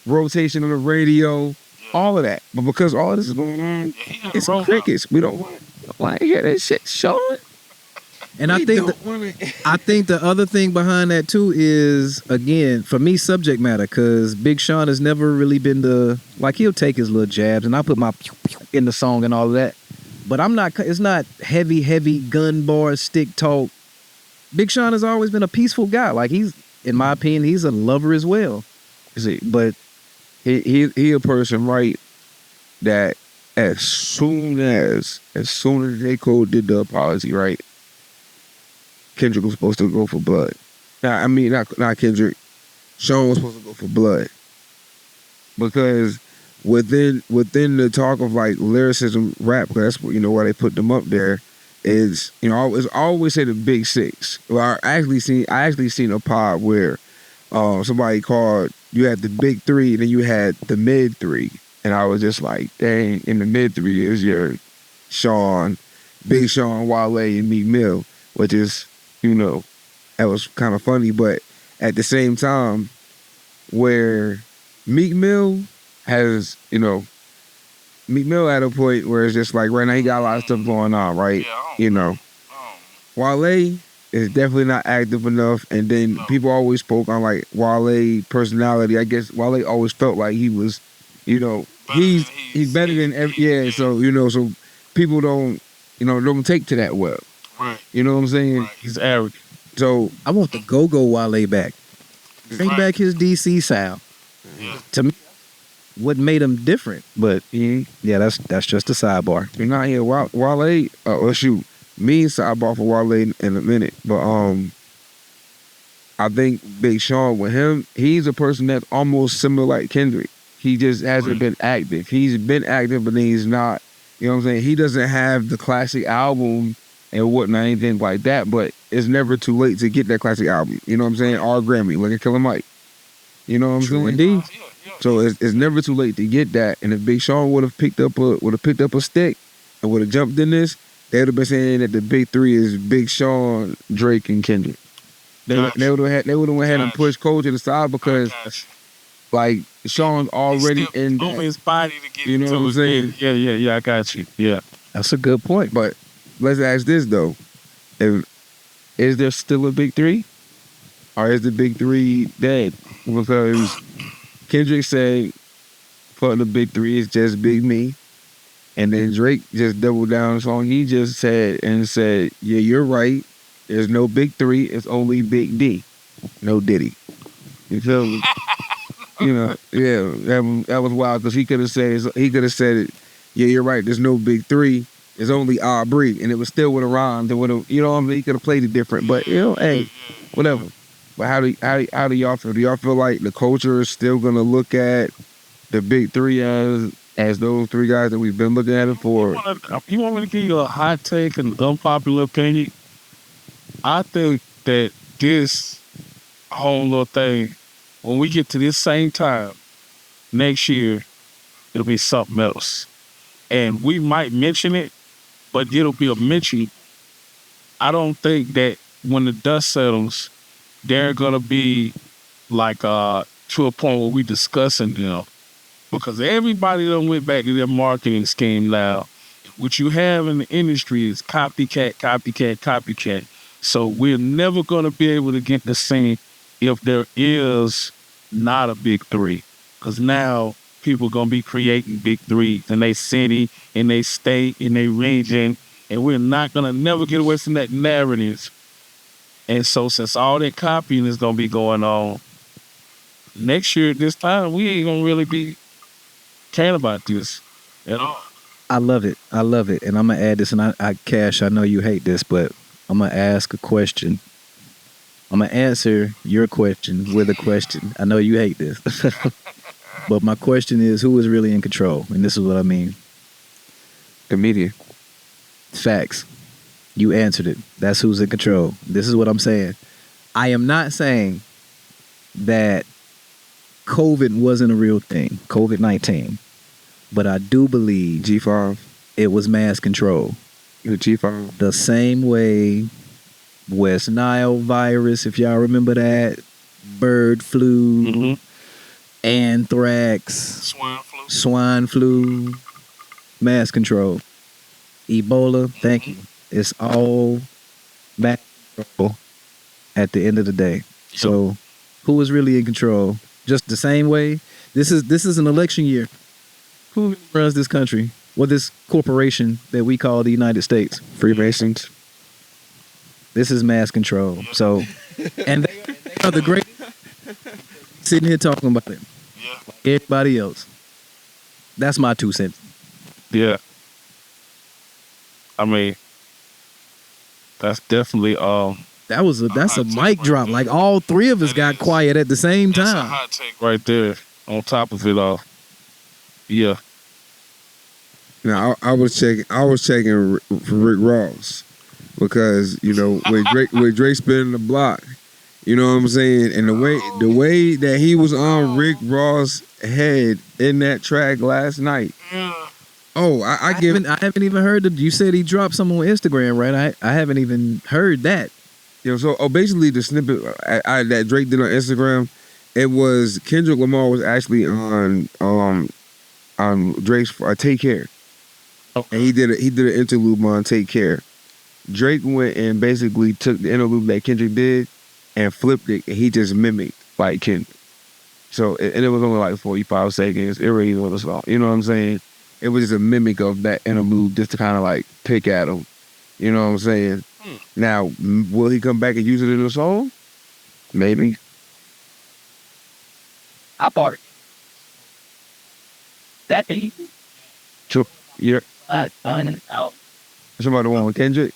rotation on the radio, all of that. But because all of this is going on, it's crickets. We don't want to hear that shit, Sean. And I think the other thing behind that too is, again, for me, subject matter, because Big Sean has never really been he'll take his little jabs and I'll put my pew pew in the song and all of that. But it's not heavy gun bar stick talk. Big Sean has always been a peaceful guy. Like, he's, in my opinion, he's a lover as well. See, but he a person, right, that as soon as J. Cole did the apology, right, Kendrick was supposed to go for blood. Now, I mean, not Kendrick. Sean was supposed to go for blood. Because within the talk of like lyricism, rap, because that's what, you know, why they put them up there, is, you know, I always say the big six. Well, I actually seen a pod where somebody called, you had the big three, and then you had the mid three. And I was just like, dang, in the mid three is your Sean, Big Sean, Wale, and Meek Mill, which is, that was kind of funny. But at the same time, where Meek Mill has, Meek Mill at a point where it's just like right now he got a lot of stuff going on, right? Wale is definitely not active enough, and then people always spoke on like Wale personality. I guess Wale always felt like he was, he's better than every, so people don't take to that well. Right. You know what I'm saying? Right. He's arrogant. So I want the go-go Wale back. Bring back his DC sound. Yeah. To me, what made him different. But yeah, that's just a sidebar. you're not here, Wale. Me sidebar for Wale in a minute, but I think Big Sean with him, he's a person that's almost similar like Kendrick. He just hasn't been active. He's been active, but then he's not. You know what I'm saying? He doesn't have the classic album and whatnot, anything like that, but it's never too late to get that classic album. You know what I'm saying? Or Grammy, like a Killer Mike. You know what I'm saying? Indeed. So it's never too late to get that. And if Big Sean would have picked up a stick and would have jumped in this, they would have been saying that the big three is Big Sean, Drake, and Kendrick. They would have had him push Cole to the side because like Sean's already in that. His body to get You know what I'm saying? Yeah, I got you. Yeah. That's a good point. But let's ask this though: is there still a big three, or is the big three dead? Because Kendrick said, "For the big three is just Big Me," and then Drake just doubled down on the song he just said, "Yeah, you're right. There's no big three. It's only Big D, no Diddy." You feel me? That was wild because he could have said it. Yeah, you're right. There's no big three. There's only Aubrey, and it was still with a rhyme. He could have played it different. But hey, whatever. But how do y'all feel? Do y'all feel like the culture is still gonna look at the big three as those three guys that we've been looking at it for? You want me to give you a hot take and unpopular opinion? I think that this whole little thing, when we get to this same time next year, it'll be something else. And we might mention it, but it'll be a mention. I don't think that when the dust settles, they're going to be like to a point where we discussing them. Because everybody done went back to their marketing scheme now. What you have in the industry is copycat. So we're never going to be able to get the same if there is not a big three. Because now people are going to be creating big threes in their city, in their state, in their region. And we're not going to never get away from that narrative. And so since all that copying is going to be going on, next year at this time, we ain't going to really be caring about this at all. I love it. And I'm going to add this, and I Cash, I know you hate this, but I'm going to ask a question. I'm going to answer your question with a question. I know you hate this. But my question is, who is really in control? And this is what I mean. The media. Facts. You answered it. That's who's in control. This is what I'm saying. I am not saying that COVID wasn't a real thing, COVID-19. But I do believe G5. It was mass control. The G5. The same way West Nile virus, if y'all remember that, bird flu, anthrax, swine flu, mass control, Ebola, thank you. It's all mass control at the end of the day. So who is really in control? Just the same way. This is an election year. Who runs this country? Well, this corporation that we call the United States. Freemasons. This is mass control. So, and they are the great sitting here talking about it. Yeah. Like everybody else. That's my 2 cents. Yeah. I mean, that's definitely that's a mic drop. Like all three of us got quiet at the same time. That's a hot take right there on top of it all. Yeah. Now I was checking for Rick Ross because when Drake spinning the block, you know what I'm saying, and the way that he was on Rick Ross' head in that track last night, Oh, I give. I haven't even heard. You said he dropped some on Instagram, right? I haven't even heard that. Basically the snippet that Drake did on Instagram, it was Kendrick Lamar was actually on Drake's Take Care, and he did an interlude on Take Care. Drake went and basically took the interlude that Kendrick did and flipped it, and he just mimicked like Kendrick. So and it was only like 45 seconds. It really was a song. You know what I'm saying? It was just a mimic of that interlude, just to kind of like pick at him. You know what I'm saying? Now, will he come back and use it in a song? Maybe. I bought it. That thing. So, yeah. Out. Somebody the one with Kendrick.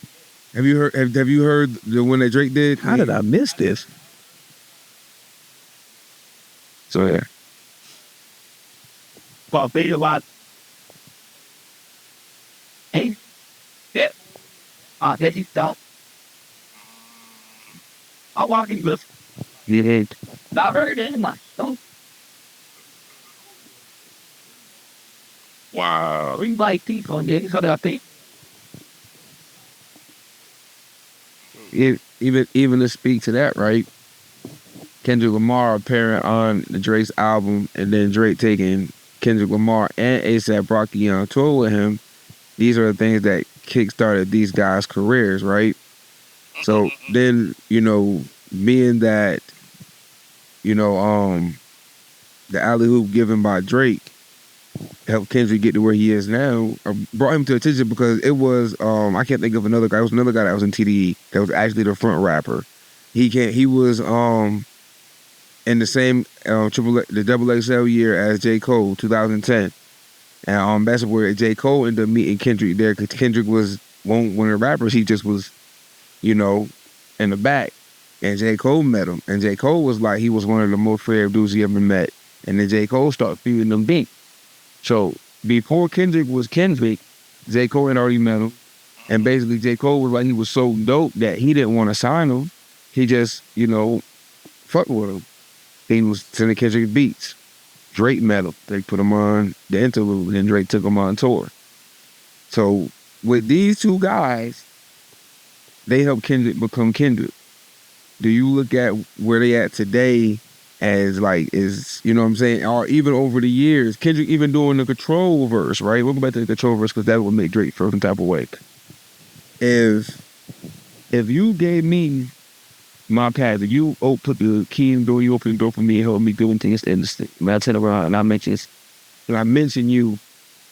Have you heard? Have you heard the one that Drake did? How did I miss this? So yeah. Well, they a lot. Hey, yeah. That you don't. I'm walking with. Yeah. I heard it in my don't. Wow. We like people on there, so that I think. Even to speak to that, right? Kendrick Lamar appearing on the Drake's album, and then Drake taking Kendrick Lamar and A$AP Rocky on tour with him. These are the things that kickstarted these guys' careers, right? So then, being that, the alley-oop given by Drake helped Kendrick get to where he is now, or brought him to attention because it was, I can't think of another guy. It was another guy that was in TDE that was actually the front rapper. He was in the same the XXL year as J. Cole, 2010. And that's where J. Cole ended up meeting Kendrick there, because Kendrick was one of the rappers. He just was, in the back. And J. Cole met him. And J. Cole was like, he was one of the most fair dudes he ever met. And then J. Cole started feeding them beat. So before Kendrick was Kendrick, J. Cole had already met him. And basically J. Cole was like, he was so dope that he didn't want to sign him. He just, fucked with him. He was sending Kendrick beats. Drake met him. They put him on the interlude, and then Drake took him on tour. So with these two guys, they helped Kendrick become Kendrick. Do you look at where they at today as you know what I'm saying? Or even over the years, Kendrick even doing the Control verse, right? We'll go back to the Control verse because that would make Drake feel some type of way. If you gave me my pad, if you put the key in the door, you open the door for me and help me doing things in the stick. When I turn around and I mention you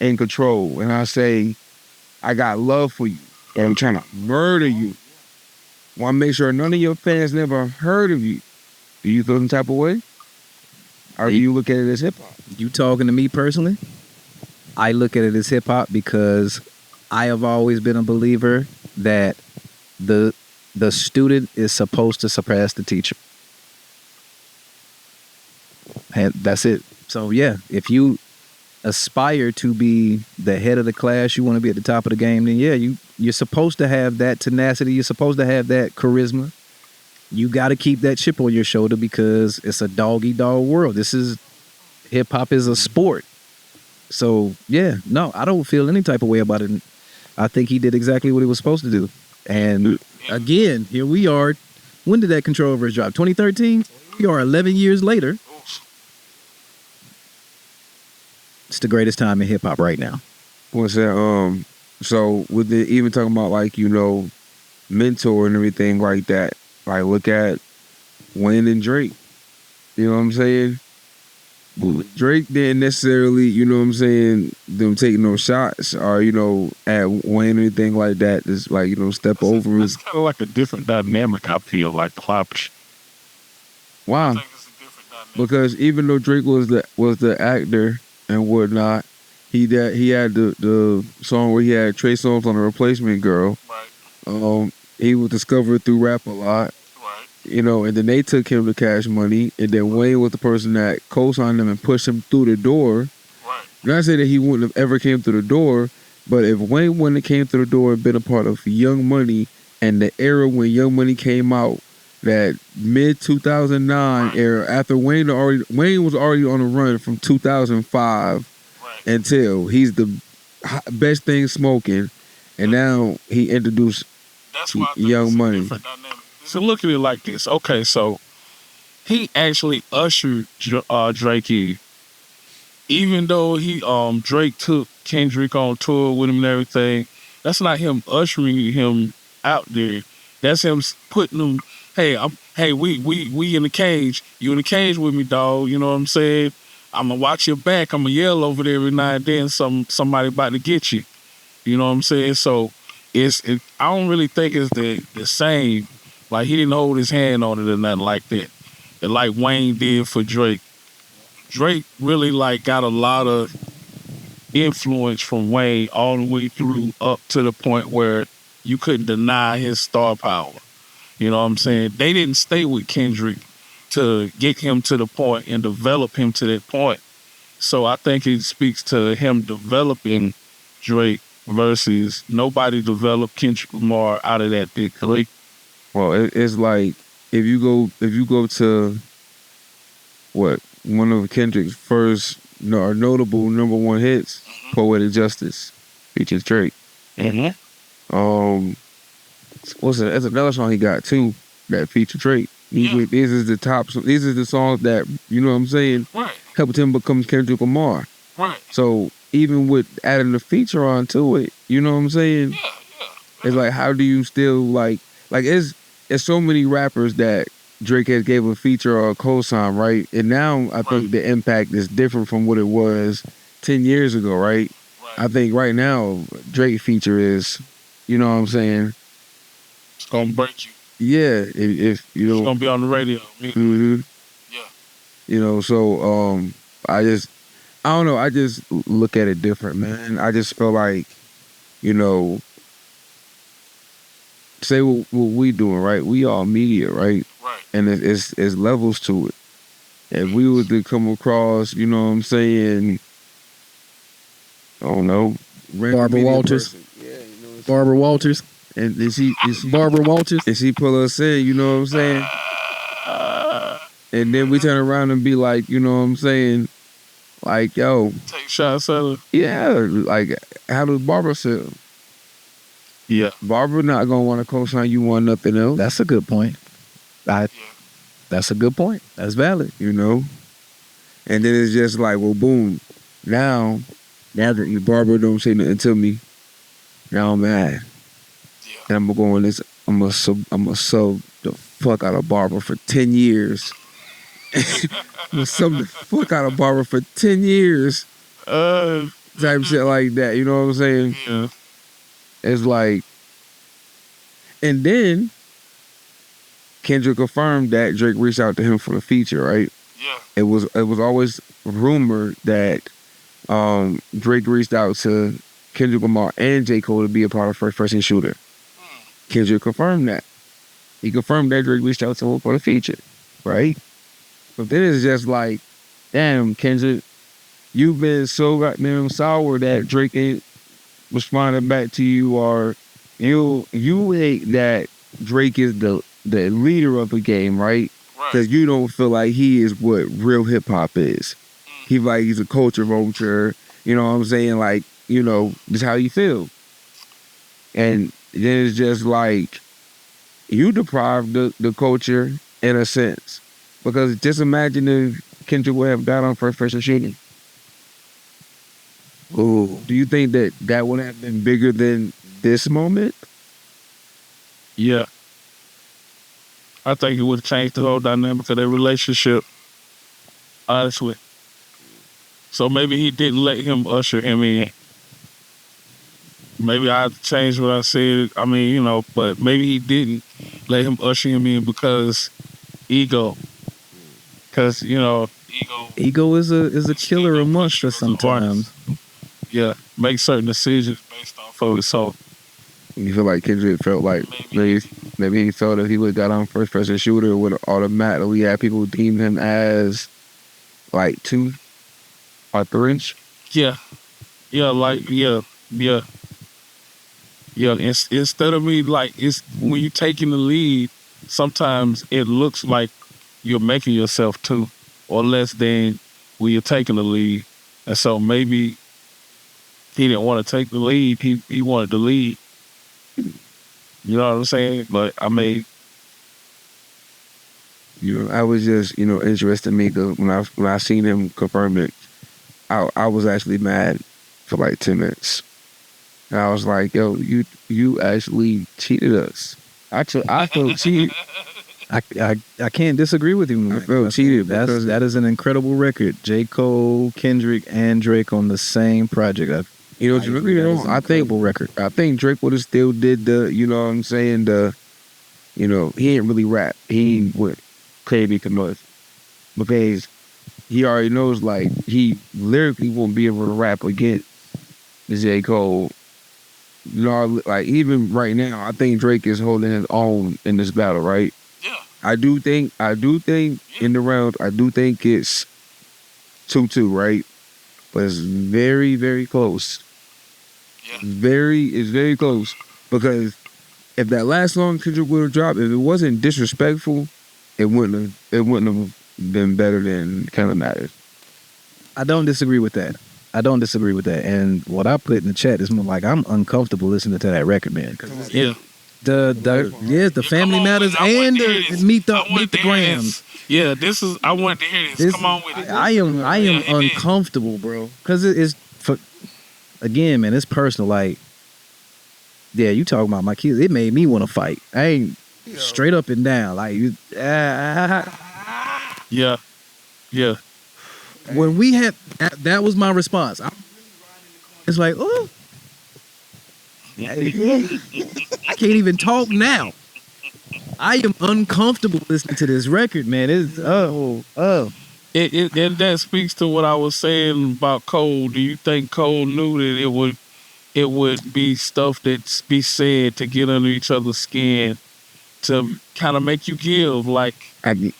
in Control, and I say, I got love for you, and I'm trying to murder you. Want to make sure none of your fans never heard of you. Do you feel some type of way? Or do you look at it as hip-hop? You talking to me personally? I look at it as hip-hop because I have always been a believer that the student is supposed to surpass the teacher. And that's it. So yeah, if you aspire to be the head of the class, you want to be at the top of the game, then yeah, you're supposed to have that tenacity. You're supposed to have that charisma. You got to keep that chip on your shoulder because it's a dog-eat-dog world. Hip-hop is a sport. So yeah, no, I don't feel any type of way about it. I think he did exactly what he was supposed to do. And again, here we are. When did that Control verse drop? 2013? We are 11 years later. It's the greatest time in hip hop right now. What's that? So with it, even talking about mentor and everything like that, look at Wayne and Drake. You know what I'm saying? Drake didn't necessarily, them taking no shots or, at Wayne or anything like that. Just step over his. It's kind of like a different dynamic, I feel like. Wow. Because even though Drake was the actor and whatnot, he had the song where he had Trey Songz on The Replacement Girl. Right. He was discovered through rap a lot. And then they took him to Cash Money, and then Wayne was the person that co-signed him and pushed him through the door. Right. Not say that he wouldn't have ever came through the door, but if Wayne wouldn't have came through the door and been a part of Young Money and the era when Young Money came out, that mid-2009 era, after Wayne was already on the run from 2005 until he's the best thing smoking, and now he introduced That's why I think Young it's a Money. different dynamic. So look at it like this. Okay, so he actually ushered Drake in. Even though Drake took Kendrick on tour with him and everything, that's not him ushering him out there. That's him putting him, hey, we in the cage. You in the cage with me, dog. You know what I'm saying? I'm gonna watch your back. I'm gonna yell over there every now and then. Somebody about to get you. You know what I'm saying? So I don't really think it's the same. Like he didn't hold his hand on it or nothing like that. And like Wayne did for Drake. Drake really like got a lot of influence from Wayne all the way through up to the point where you couldn't deny his star power. You know what I'm saying? They didn't stay with Kendrick to get him to the point and develop him to that point. So I think it speaks to him developing Drake versus nobody developed Kendrick Lamar out of that big clique. Well, it's like if you go to what one of Kendrick's first notable number one hits, "Poetic Justice," features Drake. What's it? That's another song he got too that featured Drake. These is the top. These are the songs that you know what I'm saying. Right. Helped him become Kendrick Lamar. Right. So even with adding the feature onto it, you know what I'm saying? Yeah. It's like how do you still like it's so many rappers that Drake has gave a feature or a cosign, right? And now I think the impact is different from what it was 10 years ago, right? I think right now Drake feature is, you know what I'm saying? It's gonna break you. Yeah, if you know, It's gonna be on the radio. Yeah. You know, so I don't know. I just look at it different, man. I just feel like, you know, say what we doing, right? We all media, right? Right. And it's levels to it. If we were to come across, you know what I'm saying, I don't know, Barbara Walters. Barbara Walters. And is he Barbara Walters? Is he pull us in, you know what I'm saying? And then we turn around and be like, you know what I'm saying? Like, yo. Take shots at her. Yeah, like, how does Barbara feel? Yeah. Barbara not going to want to co-sign you on nothing else. That's a good point. That's a good point. That's valid. You know? And then it's just like, well, boom. Now that Barbara don't say nothing to me, now I'm mad. Yeah. And I'm going this. I'm gonna sub the fuck out of Barbara for 10 years. I'm gonna sub the fuck out of Barbara for 10 years. Type shit like that. You know what I'm saying? Yeah. It's like, and then Kendrick confirmed that Drake reached out to him for the feature, right? Yeah. It was always rumored that Drake reached out to Kendrick Lamar and J. Cole to be a part of First Person Shooter. Kendrick confirmed that. He confirmed that Drake reached out to him for the feature, right? But then it's just like, damn, Kendrick, you've been so goddamn sour that Drake ain't responding back to you, or you hate that Drake is the leader of the game, right? Because you don't feel like he is what real hip hop is. He's a culture vulture. You know what I'm saying? Like, you know, this how you feel. And then it's just like, you deprived the culture in a sense. Because just imagine if Kendrick would have got on First Person Shooting. Ooh. Do you think that would have been bigger than this moment? Yeah. I think it would have changed the whole dynamic of their relationship. Honestly. So maybe he didn't let him usher him in. Maybe I changed what I said. I mean, you know, but maybe he didn't let him usher him in because ego. Because, you know, ego is a killer amongst us sometimes. Yeah, make certain decisions based off of it. So you feel like Kendrick felt like maybe he felt if he would have got on First Person Shooter, would automatically have people deem him as like 2 or 3 inch. Yeah. Instead of me, like, it's when you're taking the lead, sometimes it looks like you're making yourself 2 or less than when you're taking the lead. And so maybe he didn't want to take the lead. He wanted to lead. You know what I'm saying? But I mean, I was just, interested in me because when I seen him confirm it, I was actually mad for like 10 minutes. And I was like, yo, you actually cheated us. I felt cheated. I can't disagree with you. I felt cheated. That is an incredible record. J. Cole, Kendrick, and Drake on the same project. I think Drake would have still did the, you know what I'm saying, he ain't really rap. He would clearly commit because he already knows like he lyrically won't be able to rap against J. Cole. Like even right now, I think Drake is holding his own in this battle, right? yeah. I do think in the round, I do think it's 2-2, right? But it's very, very close. Yeah. It's very close because if that last song Kendrick would have dropped, if it wasn't disrespectful, it wouldn't have been better than Kinda Matters. I don't disagree with that. And what I put in the chat is more like I'm uncomfortable listening to that record, man. Yeah. The Family Matters and the Meet the Grams. Yeah, I want to hear this. Come on with it. I am uncomfortable, bro. Because it's again, man, it's personal. Like, yeah, you talking about my kids. It made me want to fight. I ain't straight up and down. Like, Yeah. Yeah. when we had that was my response. It's like, oh, I can't even talk now. I am uncomfortable listening to this record, man. It's And that speaks to what I was saying about Cole. Do you think Cole knew that it would be stuff that be said to get under each other's skin, to kind of make you give? Like I'm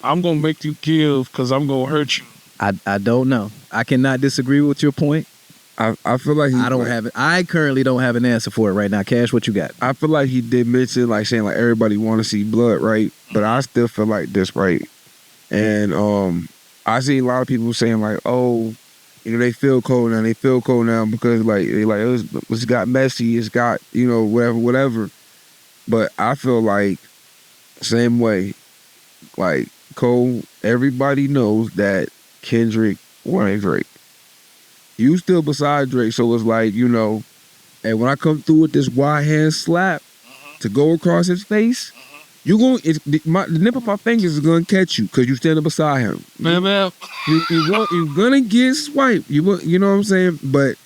gonna make you give because I'm gonna hurt you. I don't know. I cannot disagree with your point. I feel like I don't have it. I currently don't have an answer for it right now. Cash, what you got? I feel like he did mention like saying like everybody want to see blood, right? But I still feel like this, right? And I see a lot of people saying like, oh, they feel cold now. They feel cold now because like it's got messy. It's got whatever. But I feel like same way. Like Cole, everybody knows that Kendrick wanted Drake. You still beside Drake, so it's like, and when I come through with this wide hand slap to go across his face, the nip of my fingers is gonna catch you because you standing beside him. You're gonna get swiped. You know what I'm saying? But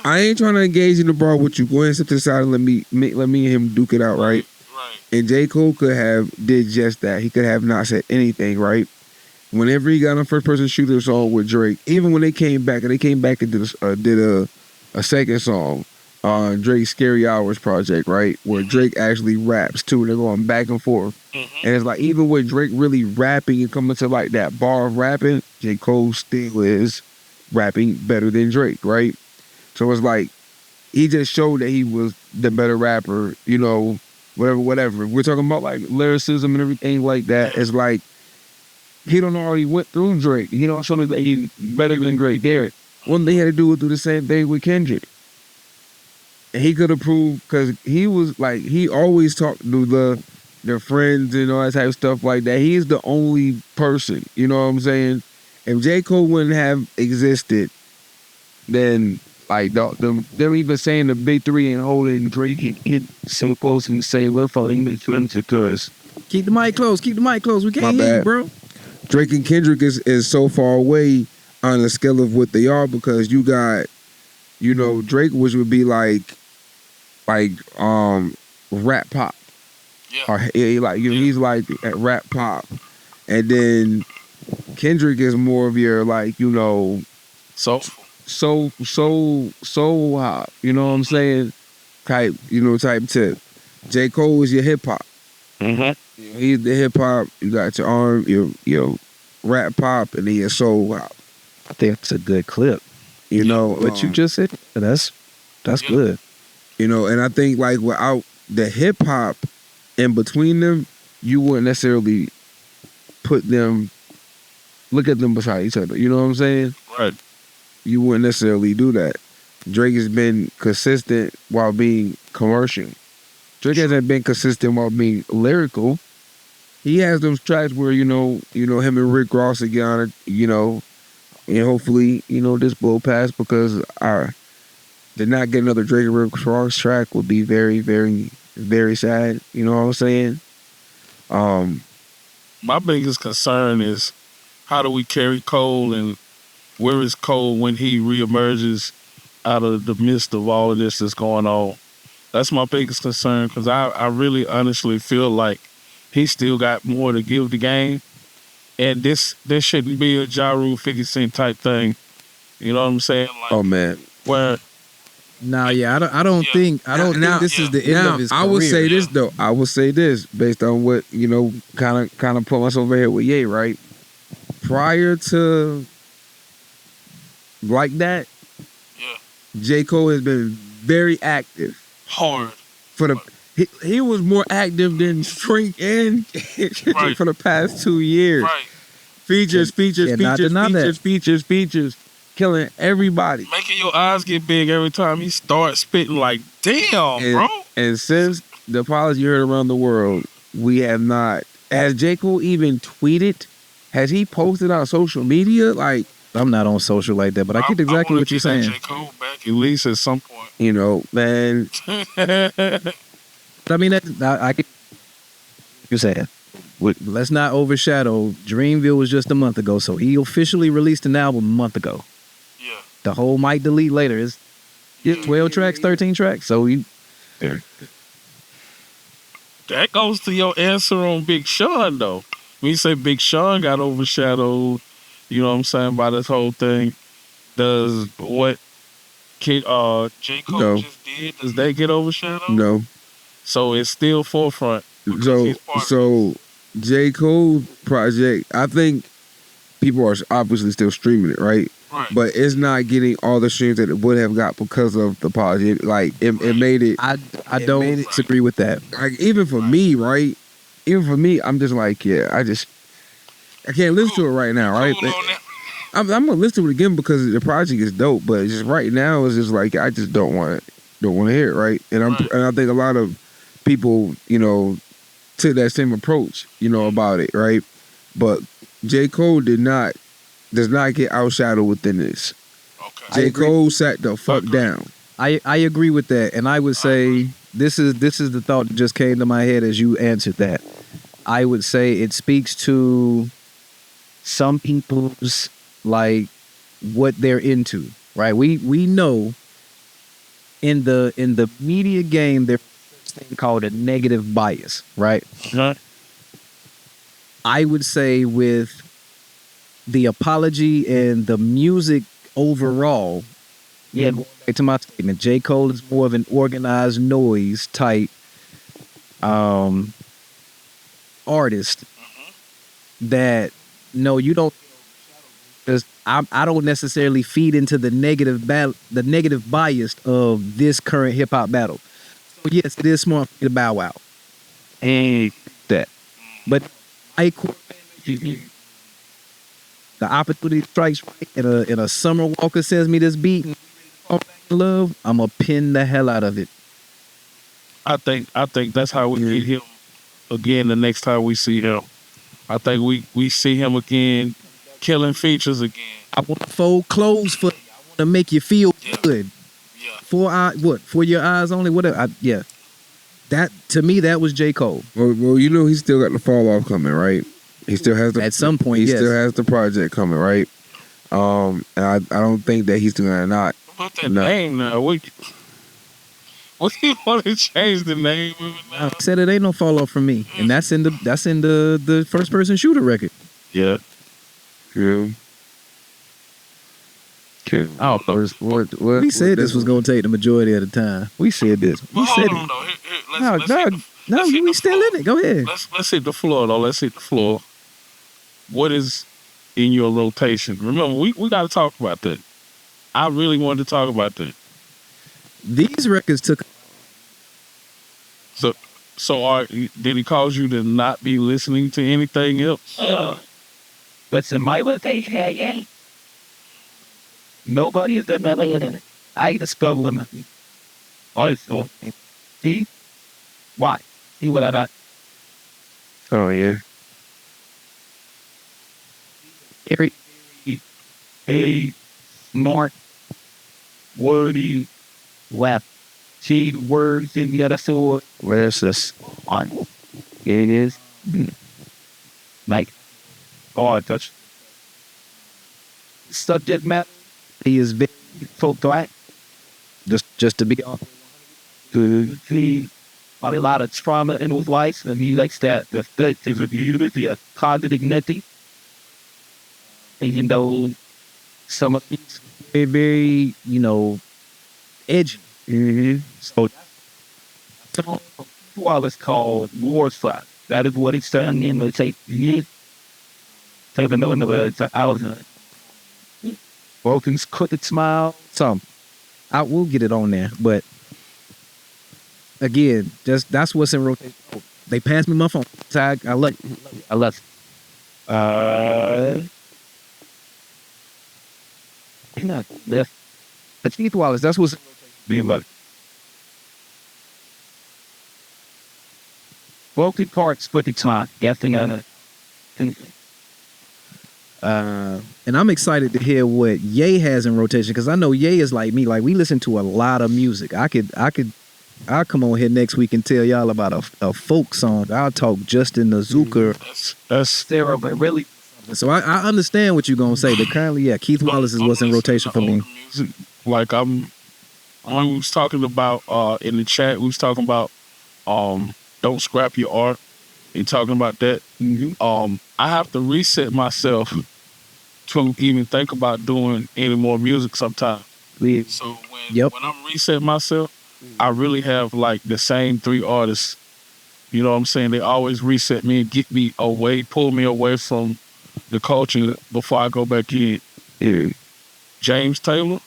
I ain't trying to engage in the brawl with you. Go ahead and sit to the side and let me and him duke it out, right? Right. And J. Cole could have did just that. He could have not said anything, right? Whenever he got on first person shooter song with Drake, even when they came back and did a second song on Drake's Scary Hours project, right? Where Drake actually raps too. They're going back and forth. Mm-hmm. And it's like even with Drake really rapping and coming to like that bar of rapping, J. Cole still is rapping better than Drake, right? So it's like he just showed that he was the better rapper, whatever. We're talking about like lyricism and everything like that. It's like he don't already went through Drake. He don't show that he's better than Drake. Derek. One thing he had to do was do the same thing with Kendrick. And he could have proved, because he was like, he always talked to their friends and all that type of stuff like that. He's the only person, you know what I'm saying? If J. Cole wouldn't have existed, then like they're even saying the big three and holding Drake and get so close and say, we're following the trends because. Keep the mic close. We can't hear you, bro. Drake and Kendrick is so far away on the scale of what they are because you got, Drake, which would be like rap pop. Yeah. Or he's like at rap pop. And then Kendrick is more of your like, soul hop, you know what I'm saying? Type tip. J. Cole is your hip hop. Mm-hmm. He's the hip hop. You got your rap pop, and then your soul hop. I think it's a good clip. What you just said, that's good. And I think like without the hip hop in between them, you wouldn't necessarily look at them beside each other. You know what I'm saying? Right. You wouldn't necessarily do that. Drake has been consistent while being commercial. Drake hasn't been consistent while being lyrical. He has those tracks where him and Rick Ross again, and hopefully this blow past because to not get another Drake and Rick Ross track would be very, very, very sad. You know what I'm saying? My biggest concern is how do we carry Cole, and where is Cole when he reemerges out of the midst of all of this that's going on? That's my biggest concern, because I really honestly feel like he still got more to give the game. And this shouldn't be a Ja Rule 50 Cent type thing. You know what I'm saying? Like, Oh man. where Nah, yeah, I don't think this is the end of his career. I would say this though. I would say this based on what kind of put myself over here with Ye, right? Prior to like that, Yeah. J. Cole has been very active. hard. He was more active than Shrink and Right. for the past 2 years. Right. Features, Cannot deny that. features, killing everybody. Making your eyes get big every time he starts spitting, like, damn, And, bro. and since the apology you heard around the world, we have not. Has J. Cole even tweeted? Has he posted on social media? Like, I'm not on social like that, but I get exactly what you're saying. J. Cole back at least at some point. man, I mean, I get what you're saying. Let's not overshadow. Dreamville was just a month ago, so he officially released an album a month ago. Yeah. The whole might delete later. It's 12 tracks, 13 tracks. So That goes to your answer on Big Sean, though. When you say Big Sean got overshadowed, you know what I'm saying, by this whole thing, does what J. Cole No. just did, does that get overshadowed? no. So it's still forefront. because So he's part of it. so J. Cole project, I think people are obviously still streaming it, right? Right. But it's not getting all the streams that it would have got because of the apology. Like it made it. I don't disagree with that. Like even for me, right? Even for me, I'm just like, yeah, I can't listen to it right now, right? Cool on that. I'm gonna listen to it again because the project is dope, but just right now it's just like I just don't want to hear it, right? And and I think a lot of people, took that same approach, about it, right? But J. Cole does not get outshadowed within this. Okay. J. Cole sat the fuck down. I agree with that, and I would say this is the thought that just came to my head as you answered that. I would say it speaks to some people's like what they're into, right? We know in the media game there's this thing called a negative bias, right? Huh? I would say with the apology and the music overall, going back to my statement, J. Cole is more of an organized noise type artist that you don't, because I don't necessarily feed into the negative bias of this current hip hop battle. So yes, it is smart for me to bow out and that, but the opportunity strikes right, and a Summer Walker sends me this beat and love, I'm gonna pin the hell out of it. I think that's how we meet him again the next time we see him. I think we see him again, killing features again. I want to fold clothes for you. I want to make you feel good. Yeah. For your eyes only? Whatever. That to me, that was J. Cole. Well, he still got the fall off coming, right? He still has At some point, He yes. still has the project coming, right? And I don't think that he's gonna not. What that No. name now? What do you want to change the name of it now? I said it ain't no fall off from me, and that's in the first person shooter record. Yeah. Yeah. Okay. I don't know. What? We said this was gonna take the majority of the time. We said this. We Well, said hold on, it. though. No, Let's hit we the still floor. in it. Go ahead. Let's hit the floor, though. Let's hit the floor. What is in your rotation? Remember, we got to talk about that. I really wanted to talk about that. These records took. So did he cause you to not be listening to anything else? What's in my rotation? Nobody is the melody in it. I discovered him. Also, see? Why? See what I got? Oh yeah. Very, very smart, wordy, left. See words in the other sword. Where's this? On. It is. Like, God, touch. Subject matter. He is big, So threat. just to be honest. To see probably a lot of trauma in his life, and he likes that the a positive negative. Even though some of these Very, edgy. so while it's called war slap. That is what it's done in the take years. Take another words out of Broken's crooked smile. So I will get it on there, but again, that's what's in rotation. They passed me my phone. So I love it. I love it. Left. But Keith Wallace, that's what's Being like broken parts, but it's not guessing on it. and I'm excited to hear what Ye has in rotation, because I know Ye is like me. Like, we listen to a lot of music. I'll come on here next week and tell y'all about a folk song. I'll talk Justin Azuka. That's Sarah, but really, So I understand what you're gonna say, but currently, yeah, Keith Wallace is what's in rotation for me. music. Like we was talking about in the chat, we was talking about don't scrap your art. You talking about that? I have to reset myself to even think about doing any more music sometimes. So when I'm resetting myself, I really have like the same 3 artists. You know what I'm saying? They always reset me and get me away, pull me away from the culture before I go back in. James Taylor,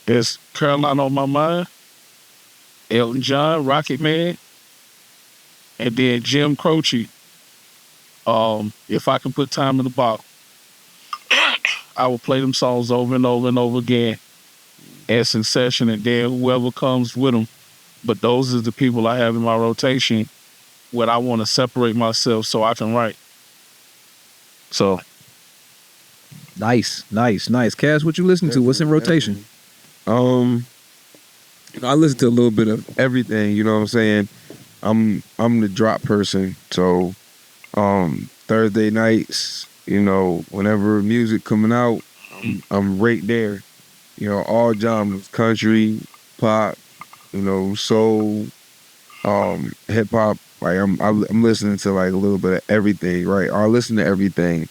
there's Carolina on my mind, Elton John, Rocket Man, and then Jim Croce. If I can put time in the box, I will play them songs over and over and over again as in session, and then whoever comes with them. But those are the people I have in my rotation when I want to separate myself so I can write. So Nice. Cass, what you listen to? What's in rotation? I listen to a little bit of everything, you know what I'm saying? I'm the drop person, so Thursday nights, whenever music coming out, I'm right there. All genres, country, pop, soul, hip hop. Like I'm listening to like a little bit of everything, right? I listen to everything.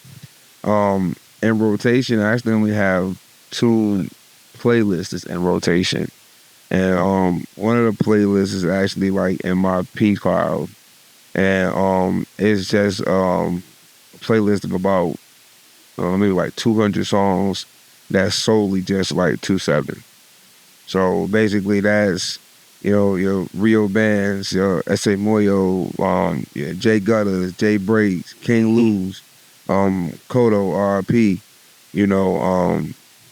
In rotation, I actually only have 2 playlists in rotation. And one of the playlists is actually like in my P file. And it's just a playlist of about maybe like 200 songs that's solely just like 2-7. So basically that's your real bands, your S.A. Moyo, Jay Gutters, Jay Breaks, King Luz, Kodo, RP.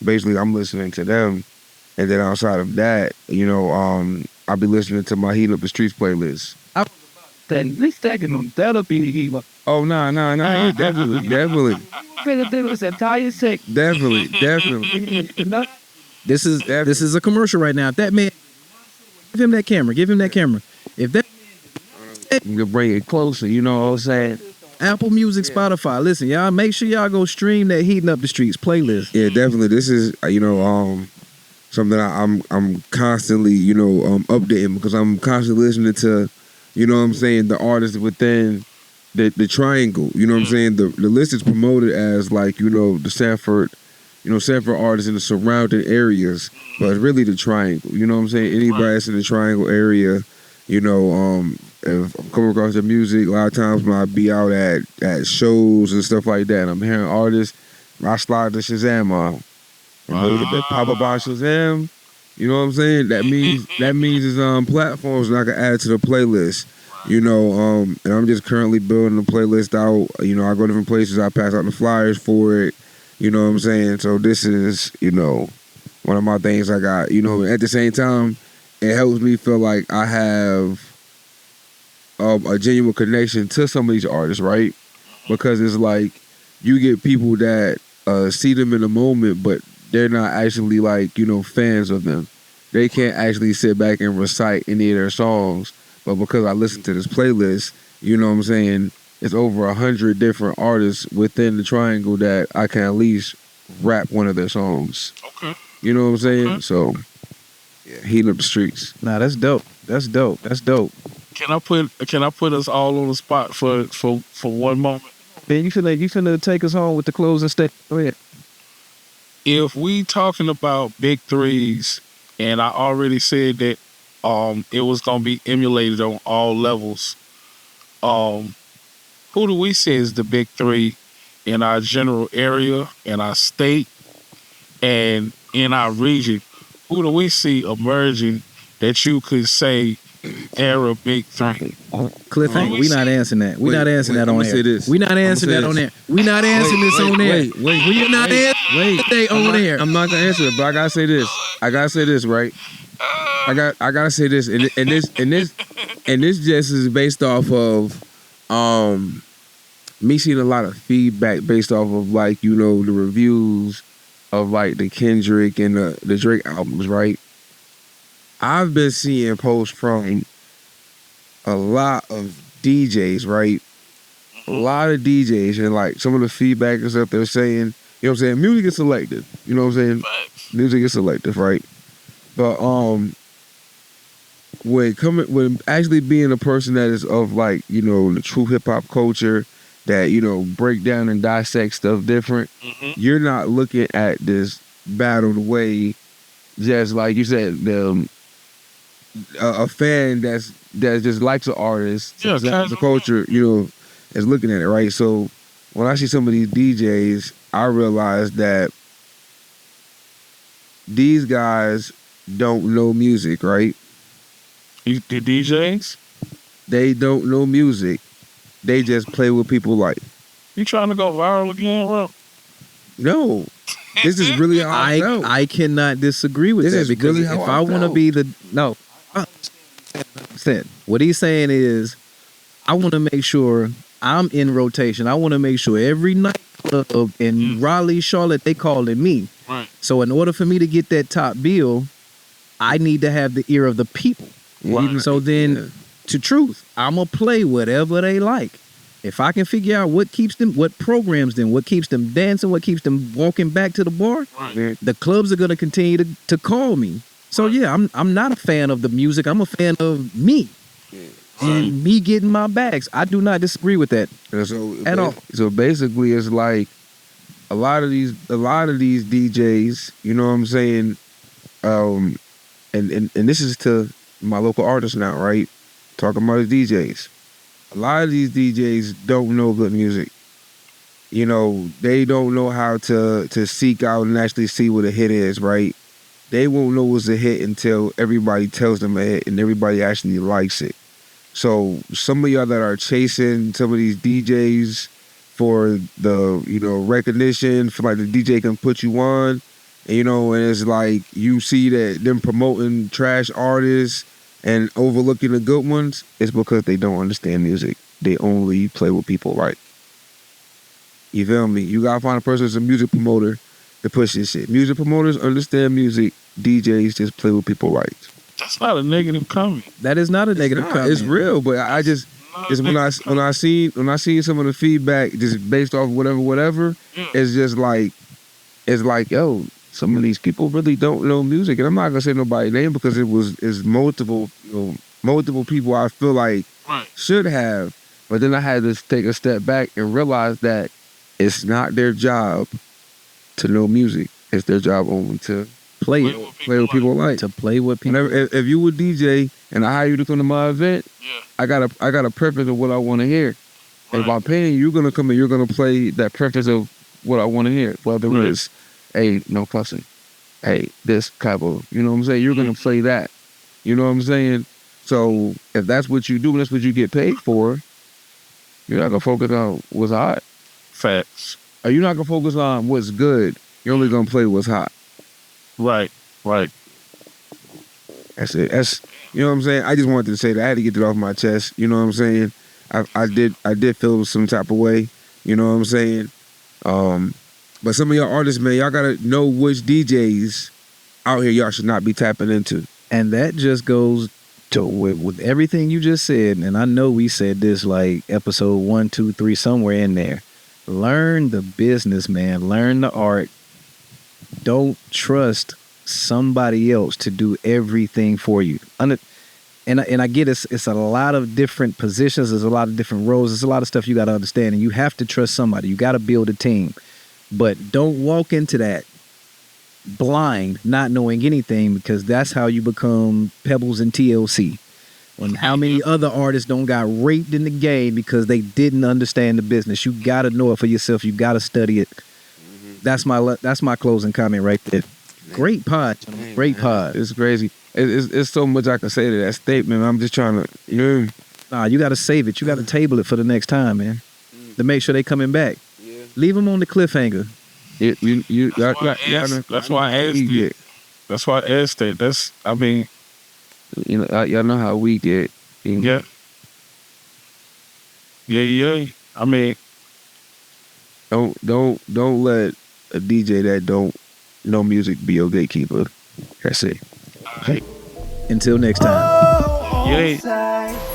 Basically I'm listening to them. And then outside of that, I'll be listening to my Heat Up the Streets playlist. then this second that'll be evil. Oh, no, definitely. This entire sick. Definitely. This is a commercial right now. If that man, give him that camera. If that I'm gonna bring it closer, you know what I'm saying? Apple Music, Spotify, listen, y'all, make sure y'all go stream that Heating Up the Streets playlist. Yeah, definitely. This is something I'm constantly updating, because I'm constantly listening to the artists within the triangle. You know what I'm saying? The list is promoted as like the Sanford artists in the surrounding areas, but it's really the triangle. You know what I'm saying? Anybody that's in the triangle area, if I'm coming across the music, a lot of times when I be out at shows and stuff like that, and I'm hearing artists, I slide the Shazam on. And pop up on Shazam, you know what I'm saying? That means it's platforms that I can add to the playlist. And I'm just currently building the playlist out. I go different places, I pass out the flyers for it. You know what I'm saying? So this is, one of my things I got. You know, at the same time, it helps me feel like I have a genuine connection to some of these artists, right? Because it's like you get people that see them in the moment, but they're not actually like, you know, fans of them. They can't actually sit back and recite any of their songs. But because I listen to this playlist, you know what I'm saying, it's over 100 different artists within the triangle that I can at least rap one of their songs. Okay. You know what I'm saying? Okay. So, yeah, heat up the streets. Nah, that's dope. That's dope. That's dope. Can I put us all on the spot for one moment? Man, you finna take us home with the closing statement. Go ahead. If we talking about big threes, and I already said that it was gonna be emulated on all levels, who do we say is the big three in our general area, in our state, and in our region? Who do we see emerging that you could say era big three? Cliffhanger. We not answering that. We not answering that on I'ma say air. this. We not answering that on air. We not answering this on air. We not answering that on air. I'm not gonna answer it, but I gotta say this. Right? I gotta say this, and this just is based off of me seeing a lot of feedback based off of, like, you know, the reviews of like the Kendrick and the Drake albums, right? I've been seeing posts from a lot of DJs, right? A lot of DJs, and like some of the feedback is that they're saying, you know what I'm saying, music is selective. You know what I'm saying? Music is selective, right? But when actually being a person that is of, like, you know, the true hip hop culture, that, you know, break down and dissect stuff different, you're not looking at this battle the way, just like you said, a fan that just likes an artist, the culture, you know, is looking at it, right? So when I see some of these DJs, I realize that these guys don't know music, right? The DJs? They don't know music. They just play what people like. You trying to go viral again, bro? No. This is really how I felt. I cannot disagree with This that, is because really how if I I want to felt. be the no, I understand. What he's saying is, I want to make sure I'm in rotation. I want to make sure every night in Raleigh, Charlotte, they calling me. Right. So in order for me to get that top bill, I need to have the ear of the people. Right. So then, to truth, I'm gonna play whatever they like. If I can figure out what keeps them, what programs them, what keeps them dancing, what keeps them walking back to the bar, Right. the clubs are gonna continue to call me. So yeah, I'm not a fan of the music. I'm a fan of me and me getting my bags. I do not disagree with that at all. So basically, it's like a lot of these DJs, you know what I'm saying, and this is to my local artists now, right? Talking about the DJs. A lot of these DJs don't know good music. You know, they don't know how to seek out and actually see what a hit is, right? They won't know what's a hit until everybody tells them a hit and everybody actually likes it. So some of y'all that are chasing some of these DJs for the, you know, recognition, for like the DJ can put you on, and, you know, and it's like you see that them promoting trash artists and overlooking the good ones, it's because they don't understand music. They only play what people like. You feel me? You gotta find a person that's a music promoter to push this shit. Music promoters understand music. DJs just play what people like. That's not a negative comment. That is not a negative comment. It's real, but I just when I see some of the feedback just based off whatever, it's just like, it's like, yo, some of these people really don't know music, and I'm not gonna say nobody's name because it's multiple, you know, multiple people I feel like should have, but then I had to take a step back and realize that it's not their job to know music. It's their job only to play what people like. To play what people. Whenever, if you a DJ and I hire you to come to my event, I got a preference of what I want to hear. And if I'm paying you, you're gonna come and you're gonna play that preference of what I want to hear. Whether it's, hey, no cussing, hey, this type of, you know what I'm saying? You're gonna play that. You know what I'm saying? So if that's what you do and that's what you get paid for, you're not gonna focus on what's hot. Facts. Or you're not gonna focus on what's good. You're only gonna play what's hot. Right. That's it. That's, you know what I'm saying. I just wanted to say that I had to get it off my chest. You know what I'm saying. I did feel some type of way. You know what I'm saying. But some of y'all artists, man, y'all gotta know which DJs out here y'all should not be tapping into. And that just goes to with everything you just said. And I know we said this like episode 1, 2, 3, somewhere in there. Learn the business, man. Learn the art. Don't trust somebody else to do everything for you. And I get it's a lot of different positions. There's a lot of different roles. There's a lot of stuff you got to understand. And you have to trust somebody. You got to build a team. But don't walk into that blind, not knowing anything, because that's how you become Pebbles and TLC. When how many other artists don't got raped in the game because they didn't understand the business. You got to know it for yourself. You got to study it. That's my closing comment right there. Great pod. Great pod. It's crazy. It's so much I can say to that statement. I'm just trying to, you know. Nah, you got to save it. You got to table it for the next time, man. To make sure they coming back. Yeah. Leave them on the cliffhanger. That's why I asked you. That's why I asked it. I mean, you know, y'all know how we get. Yeah. I mean, don't let a DJ that don't know music be your gatekeeper. That's it. Until next time. Yeah.